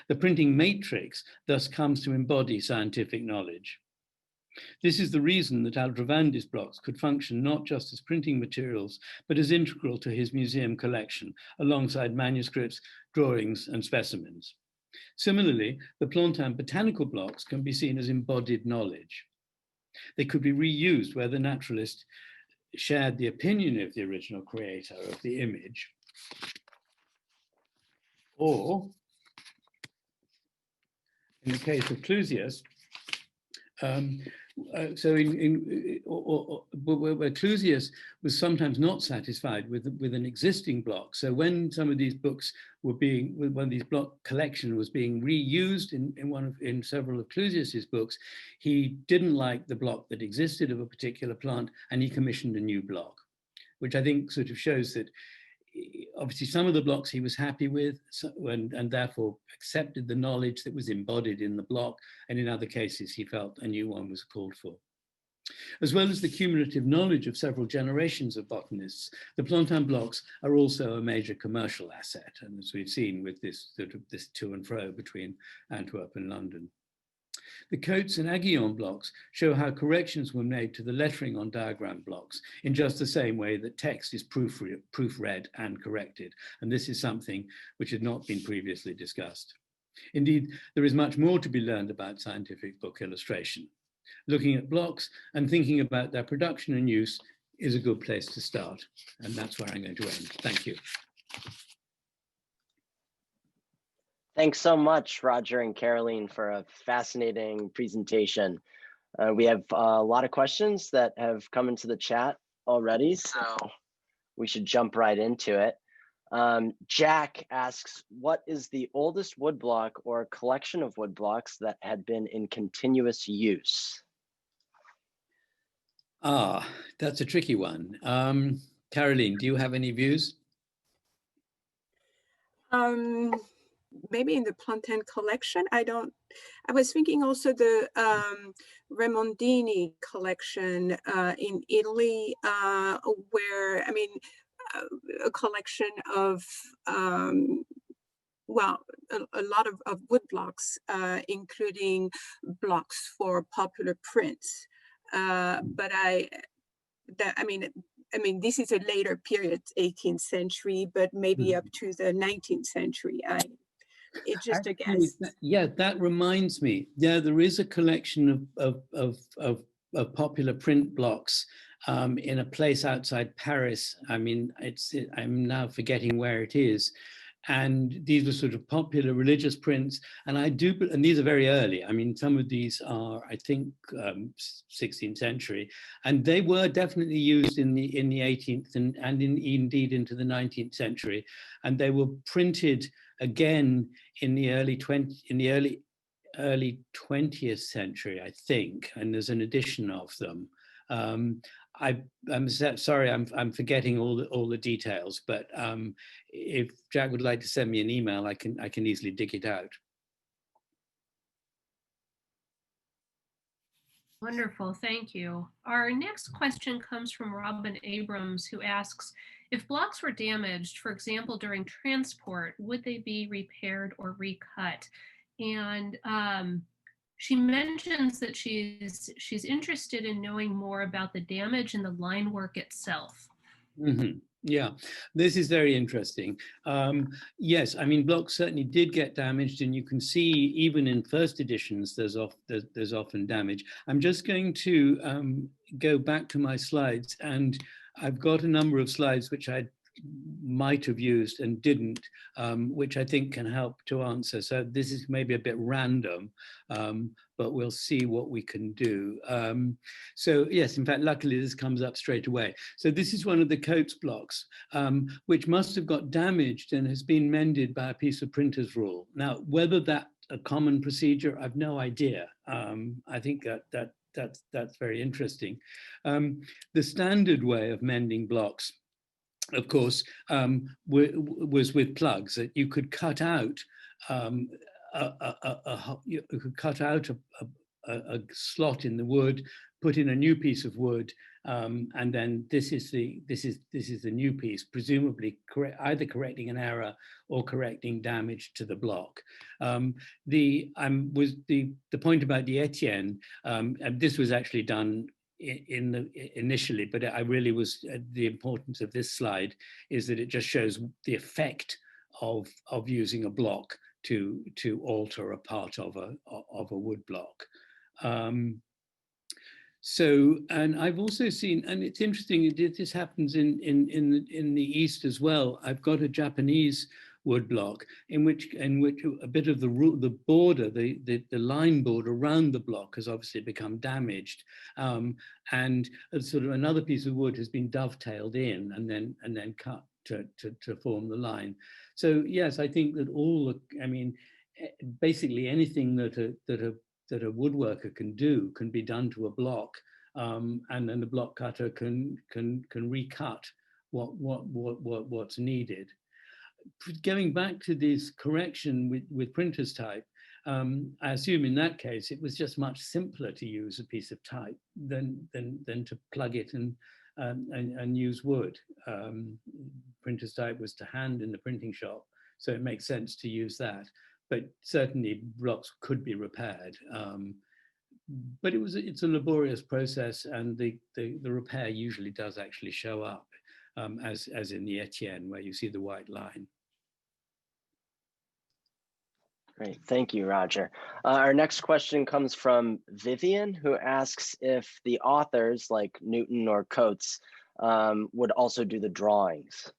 The printing matrix thus comes to embody scientific knowledge. This is the reason that Aldrovandi's blocks could function not just as printing materials, but as integral to his museum collection, alongside manuscripts, drawings, and specimens. Similarly, the Plantin botanical blocks can be seen as embodied knowledge. They could be reused where the naturalist shared the opinion of the original creator of the image, or in the case of Clusius, where Clusius was sometimes not satisfied with an existing block. So when some of these books were when these block collection was being reused in several of Clusius's books, he didn't like the block that existed of a particular plant, and he commissioned a new block, which I think sort of shows that obviously some of the blocks he was happy with, and therefore accepted the knowledge that was embodied in the block, and in other cases he felt a new one was called for. As well as the cumulative knowledge of several generations of botanists, the Plantin blocks are also a major commercial asset, and as we've seen with this to and fro between Antwerp and London. The Coates and Aguillon blocks show how corrections were made to the lettering on diagram blocks in just the same way that text is proofread and corrected. And this is something which had not been previously discussed. Indeed, there is much more to be learned about scientific book illustration. Looking at blocks and thinking about their production and use is a good place to start. And that's where I'm going to end. Thank you. Thanks so much, Roger and Caroline, for a fascinating presentation. We have a lot of questions that have come into the chat already, so we should jump right into it. Jack asks, what is the oldest woodblock or collection of woodblocks that had been in continuous use? That's a tricky one. Caroline, do you have any views? Maybe in the Plantin collection. I was thinking also the Remondini collection in Italy, where, I mean, a collection of, well, a lot of wood blocks, including blocks for popular prints. But I mean, this is a later period, 18th century, but maybe up to the 19th century. It's just a guess. Yeah, that reminds me. Yeah, there is a collection of popular print blocks in a place outside Paris. I mean, I'm now forgetting where it is. And these were sort of popular religious prints, and these are very early. I mean, some of these are, I think, 16th century, and they were definitely used in the 18th and indeed into the 19th century, and they were printed again in the early 20th century, I think, and there's an edition of them. I'm sorry, I'm forgetting all the details, but if Jack would like to send me an email, I can easily dig it out. Wonderful, thank you. Our next question comes from Robin Abrams, who asks, if blocks were damaged, for example, during transport, would they be repaired or recut? And she mentions that she's interested in knowing more about the damage in the line work itself. Mm-hmm. Yeah, this is very interesting. Yes, I mean, blocks certainly did get damaged, and you can see even in first editions, there's often damage. I'm just going to go back to my slides, and I've got a number of slides which I might have used and didn't, which I think can help to answer. So this is maybe a bit random, but we'll see what we can do. So yes, in fact, luckily this comes up straight away. So this is one of the Coates blocks, which must have got damaged and has been mended by a piece of printer's rule. Now, whether that a common procedure? I've no idea. I think that's very interesting. The standard way of mending blocks, of course, was with plugs, that you could cut out a slot in the wood, put in a new piece of wood, and then this is the new piece, presumably either correcting an error or correcting damage to the block. The point about the Etienne, and this was actually done initially, but I really was the importance of this slide is that it just shows the effect of using a block to alter a part of a wood block. So, and I've also seen, and it's interesting, this happens in the East as well. I've got a Japanese wood block in which a bit of the border, the line border around the block has obviously become damaged, and sort of another piece of wood has been dovetailed in and then cut to form the line. So yes, I think that basically anything that a woodworker can do can be done to a block, and then the block cutter can recut what's needed. Going back to this correction with printer's type, I assume in that case it was just much simpler to use a piece of type than to plug it and use wood. Printer's type was to hand in the printing shop, so it makes sense to use that. But certainly blocks could be repaired. But it's a laborious process, and the repair usually does actually show up, as in the Etienne, where you see the white line. Great, thank you, Roger. Our next question comes from Vivian, who asks if the authors like Newton or Coates would also do the drawings.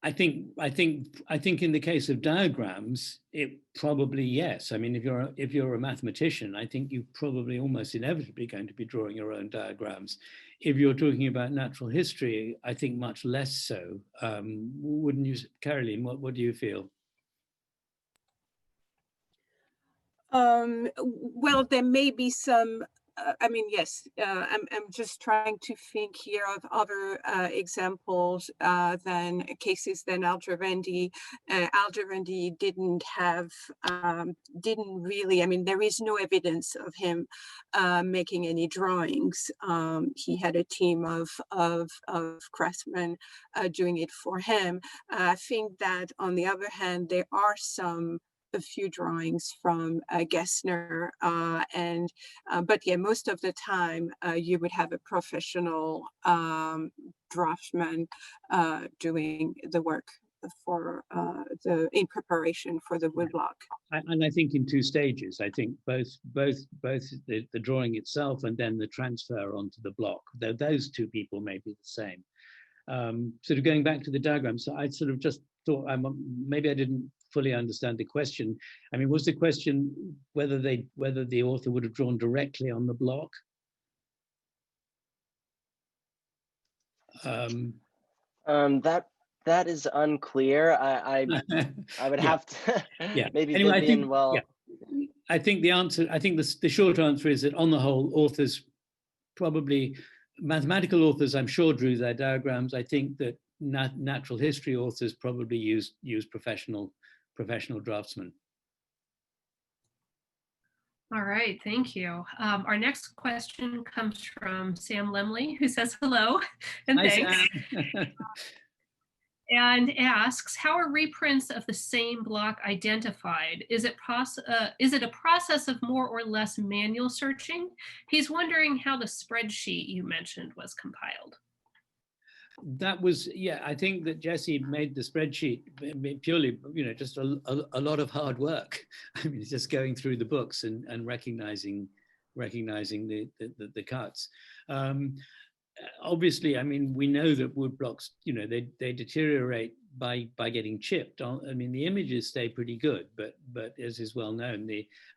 I think in the case of diagrams, it probably yes. I mean, if you're a mathematician, I think you're probably almost inevitably going to be drawing your own diagrams. If you're talking about natural history, I think much less so. Wouldn't you, Caroline? What do you feel? Well, there may be some. Yes, I'm just trying to think here of other examples than cases than Aldrovandi. Aldrovandi didn't really, there is no evidence of him making any drawings. He had a team of craftsmen doing it for him. I think that on the other hand, there are a few drawings from Gessner, but yeah, most of the time you would have a professional draftsman doing the work for in preparation for the woodblock. And I think in two stages. I think both the drawing itself and then the transfer onto the block. Though those two people may be the same. Sort of going back to the diagram, so I sort of just thought maybe I didn't fully understand the question. I mean, was the question whether the author would have drawn directly on the block? That is unclear. I would have to maybe anyway, Vivian, I think the answer, the short answer is that on the whole, authors probably, mathematical authors I'm sure drew their diagrams. I think that natural history authors probably use professional draftsmen. All right, thank you. Our next question comes from Sam Lemley, who says hello and Hi, thanks. Sam. And asks, how are reprints of the same block identified? Is it a process of more or less manual searching? He's wondering how the spreadsheet you mentioned was compiled. That was, I think that Jesse made the spreadsheet purely, just a lot of hard work. I mean, it's just going through the books and recognizing the cuts. Obviously, I mean, we know that wood blocks, they deteriorate by getting chipped. I mean, the images stay pretty good, but as is well known,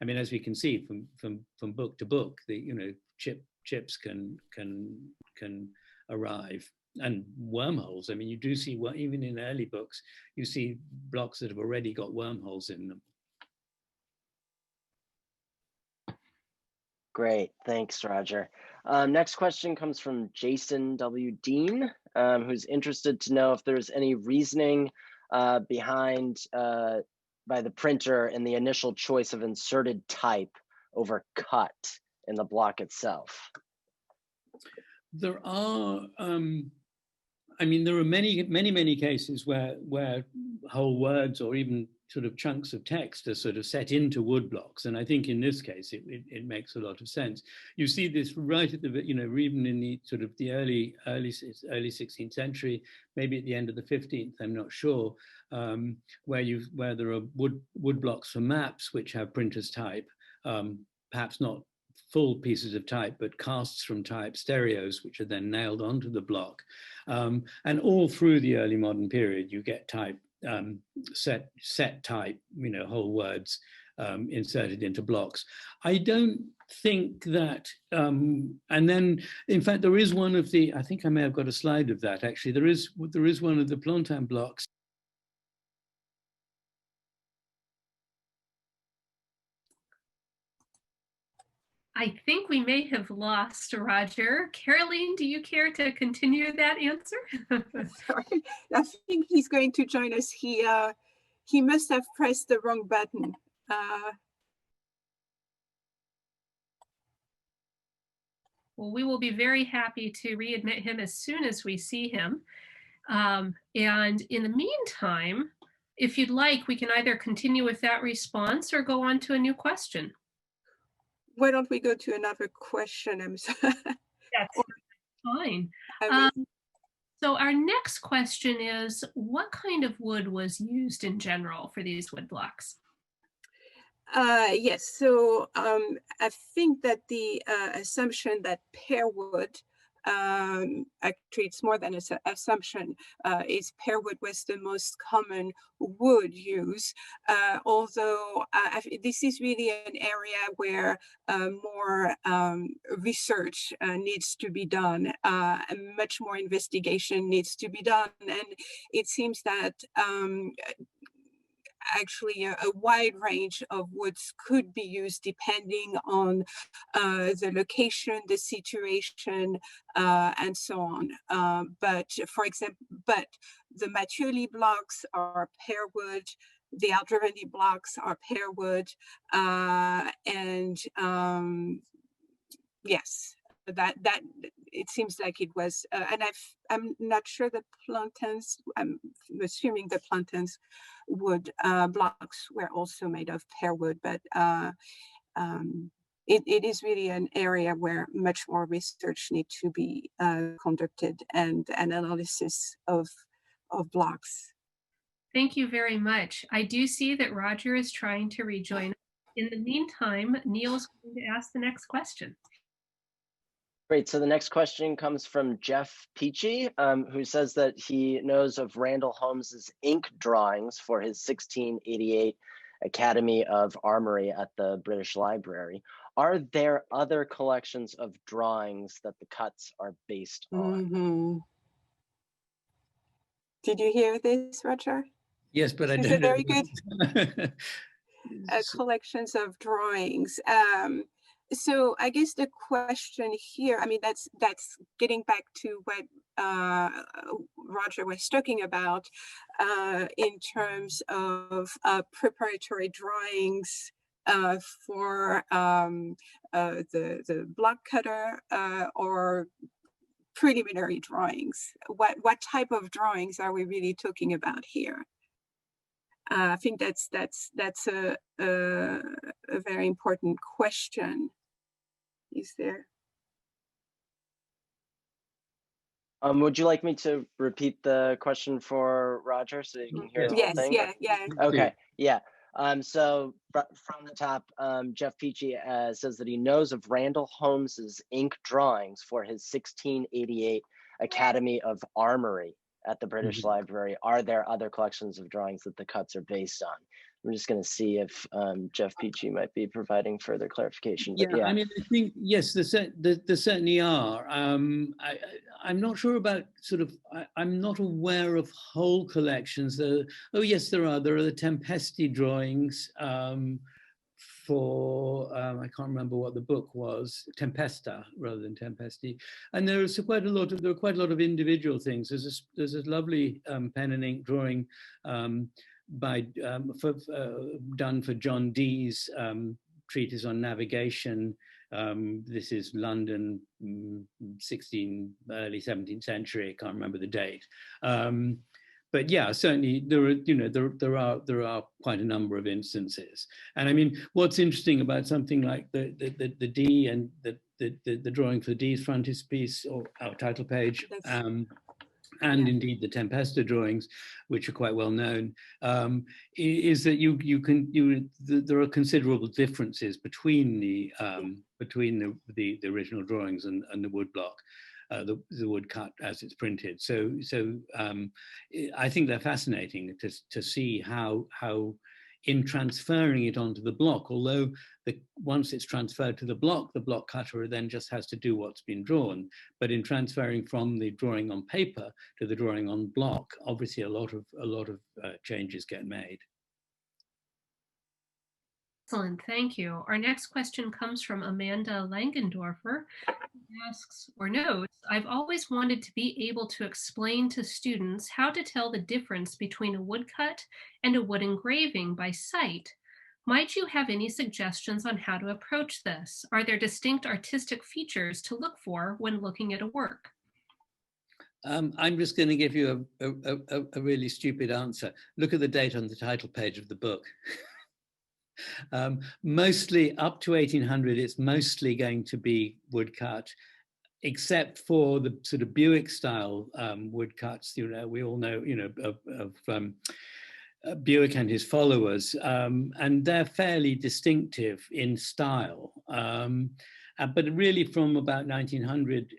as we can see from book to book, the chips can arrive. and wormholes. I mean, you do see, even in early books, you see blocks that have already got wormholes in them. Great, thanks, Roger. Next question comes from Jason W. Dean, who's interested to know if there's any reasoning behind by the printer in the initial choice of inserted type over cut in the block itself. There are, I mean, there are many cases where whole words or even sort of chunks of text are sort of set into woodblocks, and I think in this case it makes a lot of sense. You see this right at the, even in the sort of the early 16th century, maybe at the end of the 15th, I'm not sure, where there are woodblocks for maps which have printer's type, perhaps not full pieces of type, but casts from type, stereos, which are then nailed onto the block. And all through the early modern period, you get type, set type, whole words inserted into blocks. I don't think that, and then, in fact, there is one of the, I think I may have got a slide of that, actually. There is one of the Plantin blocks. I think we may have lost Roger. Caroline, do you care to continue that answer? Sorry, I think he's going to join us. He must have pressed the wrong button. Well, we will be very happy to readmit him as soon as we see him. And in the meantime, if you'd like, we can either continue with that response or go on to a new question. Why don't we go to another question? I'm sorry. That's fine. So our next question is, what kind of wood was used in general for these wood blocks? Yes, so I think that the assumption that pear wood, actually it's more than an assumption, is pear wood was the most common wood used, although this is really an area where more research needs to be done, and much more investigation needs to be done, and it seems that actually a wide range of woods could be used depending on the location, the situation, and so on. But for example, the Machioli blocks are pear wood, the Aldrovandi blocks are pear wood, and yes, that it seems like it was, and I'm not sure the Plantins, I'm assuming the Plantins wood blocks were also made of pear wood, but it is really an area where much more research needs to be conducted and an analysis of blocks. Thank you very much. I do see that Roger is trying to rejoin. In the meantime, Neil is going to ask the next question. Great, so the next question comes from Jeff Peachy, who says that he knows of Randall Holmes's ink drawings for his 1688 Academy of Armory at the British Library. Are there other collections of drawings that the cuts are based on? Mm-hmm. Did you hear this, Roger? Yes, but I don't know. Very good. Collections of drawings. So I guess the question here, I mean, that's getting back to what Roger was talking about in terms of preparatory drawings for the block cutter or preliminary drawings. What type of drawings are we really talking about here? I think that's a very important question. Is there? Would you like me to repeat the question for Roger so you can hear the whole thing? Yeah. Okay, yeah. So from the top, Jeff Peachy says that he knows of Randall Holmes's ink drawings for his 1688 Academy of Armory at the British Library. Are there other collections of drawings that the cuts are based on? I'm just going to see if Jeff Peachy might be providing further clarification. But Yeah, I mean, I think, yes, there certainly are. I'm not sure about sort of, I'm not aware of whole collections. Oh, yes, there are. There are the Tempesti drawings for, I can't remember what the book was, Tempesta rather than Tempesti. And there are quite a lot of individual things. There's a lovely pen and ink drawing done for John Dee's treatise on navigation. This is London, early 17th century. I can't remember the date. But yeah, certainly there are quite a number of instances. And I mean, what's interesting about something like the D and the drawing for D's frontispiece or our title page, and indeed the Tempesta drawings, which are quite well known, is that there are considerable differences between the original drawings and the woodblock, the woodcut as it's printed. So I think they're fascinating to see how in transferring it onto the block, although once it's transferred to the block cutter then just has to do what's been drawn. But in transferring from the drawing on paper to the drawing on block, obviously a lot of changes get made. Excellent, thank you. Our next question comes from Amanda Langendorfer, who asks or notes, I've always wanted to be able to explain to students how to tell the difference between a woodcut and a wood engraving by sight. Might you have any suggestions on how to approach this? Are there distinct artistic features to look for when looking at a work? I'm just going to give you a really stupid answer. Look at the date on the title page of the book. Mostly up to 1800, it's mostly going to be woodcut, except for the sort of Buick style woodcuts. We all know, of Buick and his followers, and they're fairly distinctive in style. But really, from about 1900.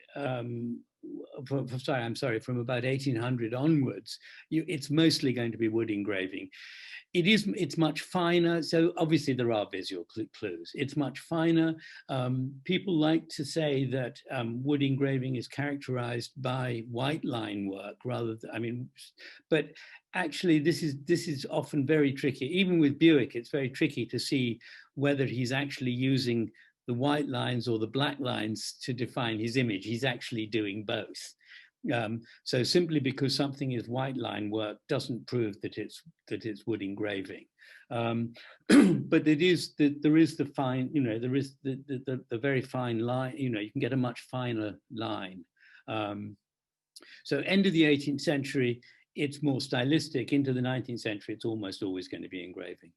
From about 1800 onwards, it's mostly going to be wood engraving. It's much finer, so obviously there are visual clues. It's much finer. People like to say that wood engraving is characterized by white line work rather than, but actually this is often very tricky. Even with Buick, it's very tricky to see whether he's actually using the white lines or the black lines to define his image. He's actually doing both. So simply because something is white line work doesn't prove that it's wood engraving. But there is the fine, there is the very fine line. You can get a much finer line. So end of the 18th century, it's more stylistic. Into the 19th century, it's almost always going to be engraving.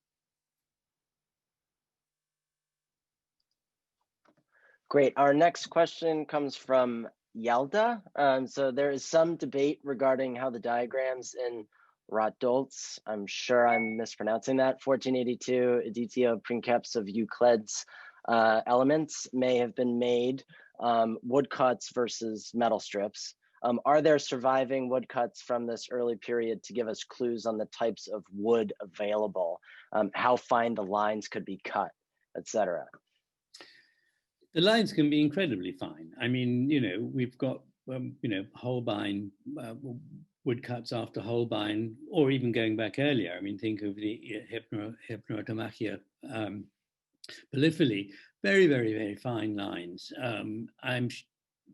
Great. Our next question comes from Yalda. So there is some debate regarding how the diagrams in Ratdolt's, I'm sure I'm mispronouncing that, 1482 editio princeps of Euclid's elements may have been made woodcuts versus metal strips. Are there surviving woodcuts from this early period to give us clues on the types of wood available, how fine the lines could be cut, etc.? The lines can be incredibly fine. I mean, we've got, Holbein, woodcuts after Holbein, or even going back earlier. I mean, think of the Hypnotomachia polyphily, very, very, very fine lines.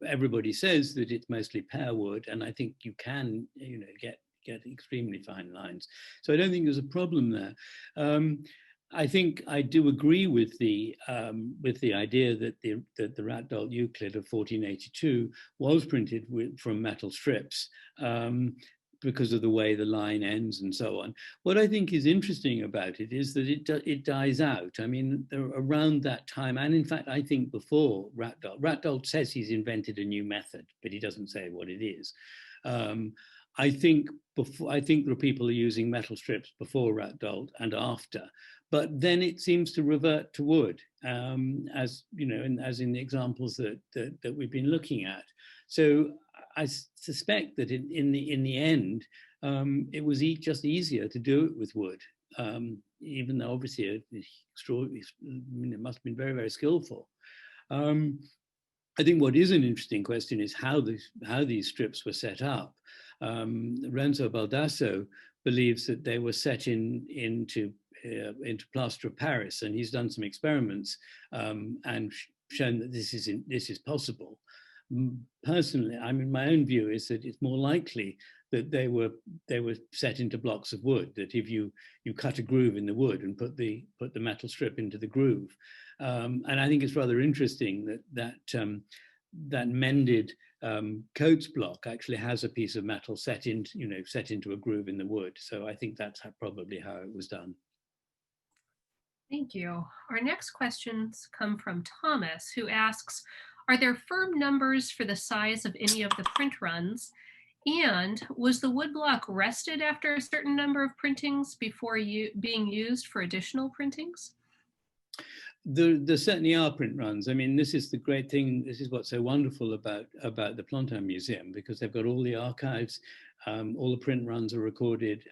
Everybody says that it's mostly pear wood, and I think you can, get extremely fine lines. So I don't think there's a problem there. I think I do agree with the idea that the Ratdolt Euclid of 1482 was printed from metal strips because of the way the line ends and so on. What I think is interesting about it is that it dies out. I mean, around that time, and in fact, I think before Ratdolt says he's invented a new method, but he doesn't say what it is. I think there are people who are using metal strips before Ratdolt and after, but then it seems to revert to wood, as as in the examples that we've been looking at. So I suspect that in the end, it was just easier to do it with wood. even though obviously extraordinary, it must have been very, very skillful. I think what is an interesting question is how these strips were set up. Renzo Baldasso believes that they were set into plaster of Paris, and he's done some experiments and shown that this is possible. Personally, I mean, my own view is that it's more likely that they were set into blocks of wood. That if you cut a groove in the wood and put the metal strip into the groove, and I think it's rather interesting that mended Coates block actually has a piece of metal set into a groove in the wood. So I think that's probably how it was done. Thank you. Our next questions come from Thomas, who asks, are there firm numbers for the size of any of the print runs? And was the woodblock rested after a certain number of printings before being used for additional printings? There certainly are print runs. I mean, this is the great thing. This is what's so wonderful about the Plantin Museum, because they've got all the archives, all the print runs are recorded.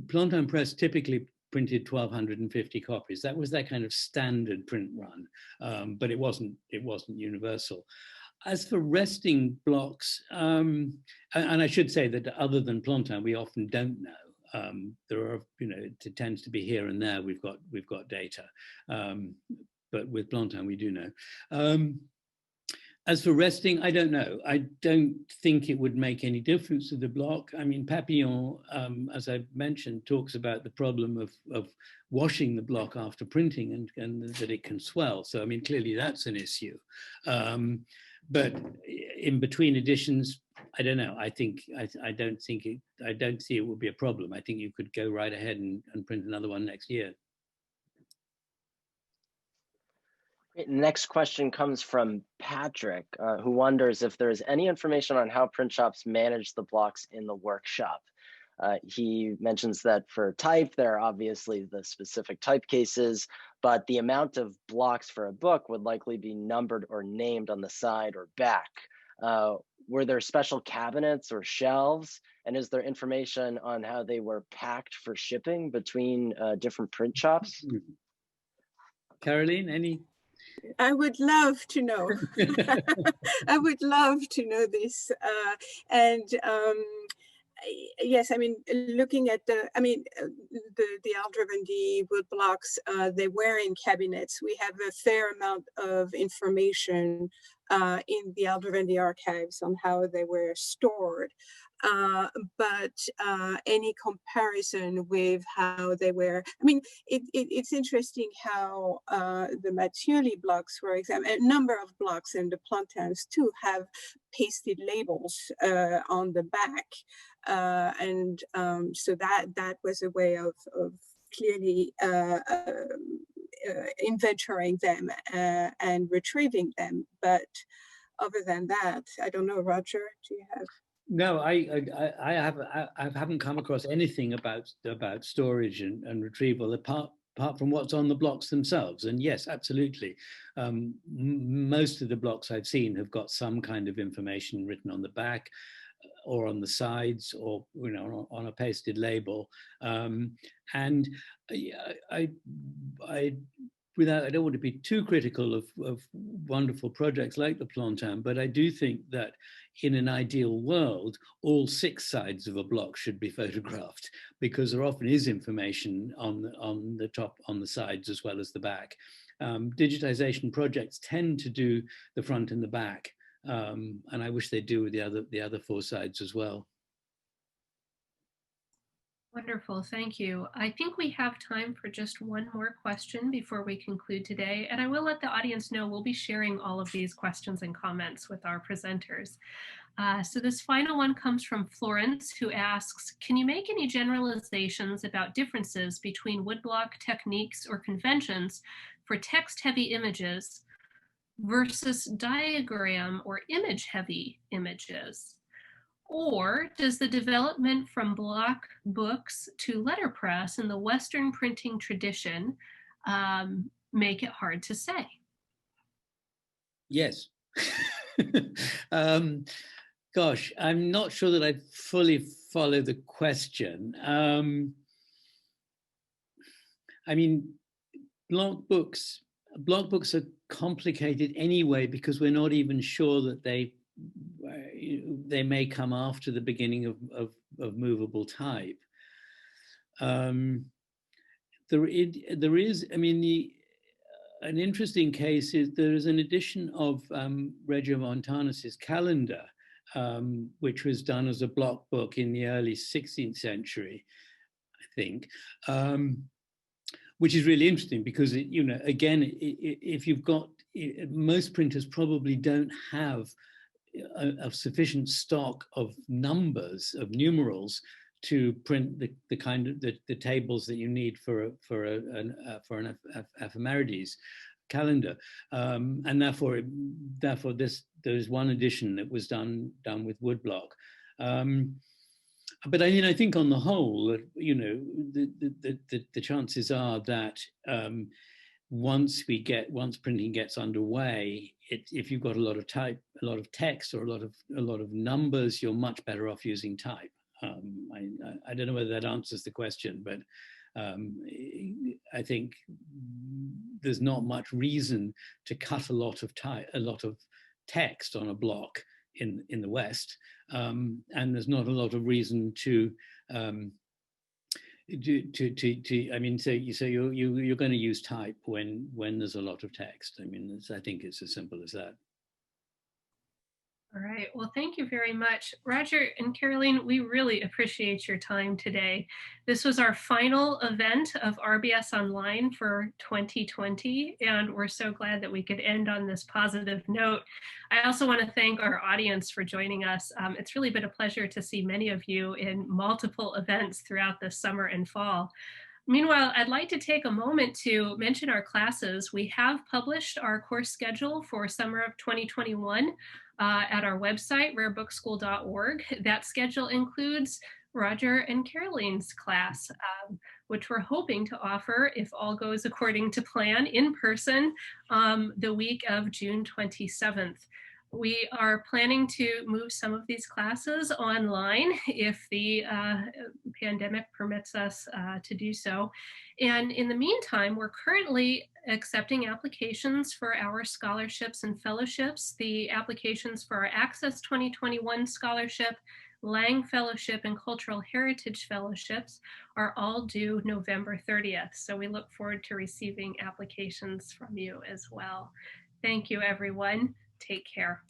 Plantin Press typically printed 1,250 copies. That was their kind of standard print run, but it wasn't universal. As for resting blocks, and I should say that other than Plantin, we often don't know. There are, it tends to be here and there. We've got data, but with Plantin we do know. As for resting, I don't know. I don't think it would make any difference to the block. I mean, Papillon, as I mentioned, talks about the problem of washing the block after printing and that it can swell. So, I mean, clearly that's an issue. But in between editions, I don't know. I don't see it would be a problem. I think you could go right ahead and print another one next year. Next question comes from Patrick, who wonders if there is any information on how print shops manage the blocks in the workshop. He mentions that for type, there are obviously the specific type cases, but the amount of blocks for a book would likely be numbered or named on the side or back. Were there special cabinets or shelves? And is there information on how they were packed for shipping between different print shops? Caroline, any? I would love to know. I would love to know this. Yes, I mean, looking at the Aldrovandi wood blocks, they were in cabinets. We have a fair amount of information in the Aldrovandi archives on how they were stored. But any comparison with how they were, I mean, it's interesting how the Machioli blocks, for example, a number of blocks and the Plantins too have pasted labels on the back. So that was a way of clearly inventorying them and retrieving them. But other than that, I don't know, Roger, do you have? No, I haven't come across anything about storage and retrieval apart from what's on the blocks themselves. And yes, absolutely. Most of the blocks I've seen have got some kind of information written on the back or on the sides, or on a pasted label. And I don't want to be too critical of wonderful projects like the Plantin, but I do think that in an ideal world, all 6 sides of a block should be photographed, because there often is information on the top, on the sides, as well as the back. Digitization projects tend to do the front and the back, and I wish they'd do with the other 4 sides as well. Wonderful, thank you. I think we have time for just one more question before we conclude today, and I will let the audience know we'll be sharing all of these questions and comments with our presenters. So this final one comes from Florence, who asks, can you make any generalizations about differences between woodblock techniques or conventions for text-heavy images versus diagram or image-heavy images? Or does the development from block books to letterpress in the Western printing tradition make it hard to say? Yes. Gosh, I'm not sure that I fully follow the question. I mean, block books are complicated anyway, because we're not even sure that they may come after the beginning of movable type. There is, I mean, an interesting case is there is an edition of Reggie Montanus's calendar, which was done as a block book in the early 16th century, I think, which is really interesting because, again, if you've got, most printers probably don't have a sufficient stock of numbers, of numerals, to print the kind of the tables that you need for an ephemerides calendar, and therefore there's one edition that was done with woodblock. But I think on the whole, the chances are that once printing gets underway, if you've got a lot of type, a lot of text, or a lot of numbers, you're much better off using type. I don't know whether that answers the question, but I think there's not much reason to cut a lot of text on a block in the West, and there's not a lot of reason to. I mean, so you're going to use type when there's a lot of text. I mean, I think it's as simple as that. All right. Well, thank you very much. Roger and Caroline, we really appreciate your time today. This was our final event of RBS Online for 2020, and we're so glad that we could end on this positive note. I also want to thank our audience for joining us. It's really been a pleasure to see many of you in multiple events throughout the summer and fall. Meanwhile, I'd like to take a moment to mention our classes. We have published our course schedule for summer of 2021 at our website, rarebookschool.org. That schedule includes Roger and Caroline's class, which we're hoping to offer, if all goes according to plan, in person the week of June 27th. We are planning to move some of these classes online if the pandemic permits us to do so. And in the meantime, we're currently accepting applications for our scholarships and fellowships. The applications for our Access 2021 Scholarship, Lang Fellowship, and Cultural Heritage Fellowships are all due November 30th. So we look forward to receiving applications from you as well. Thank you, everyone. Take care.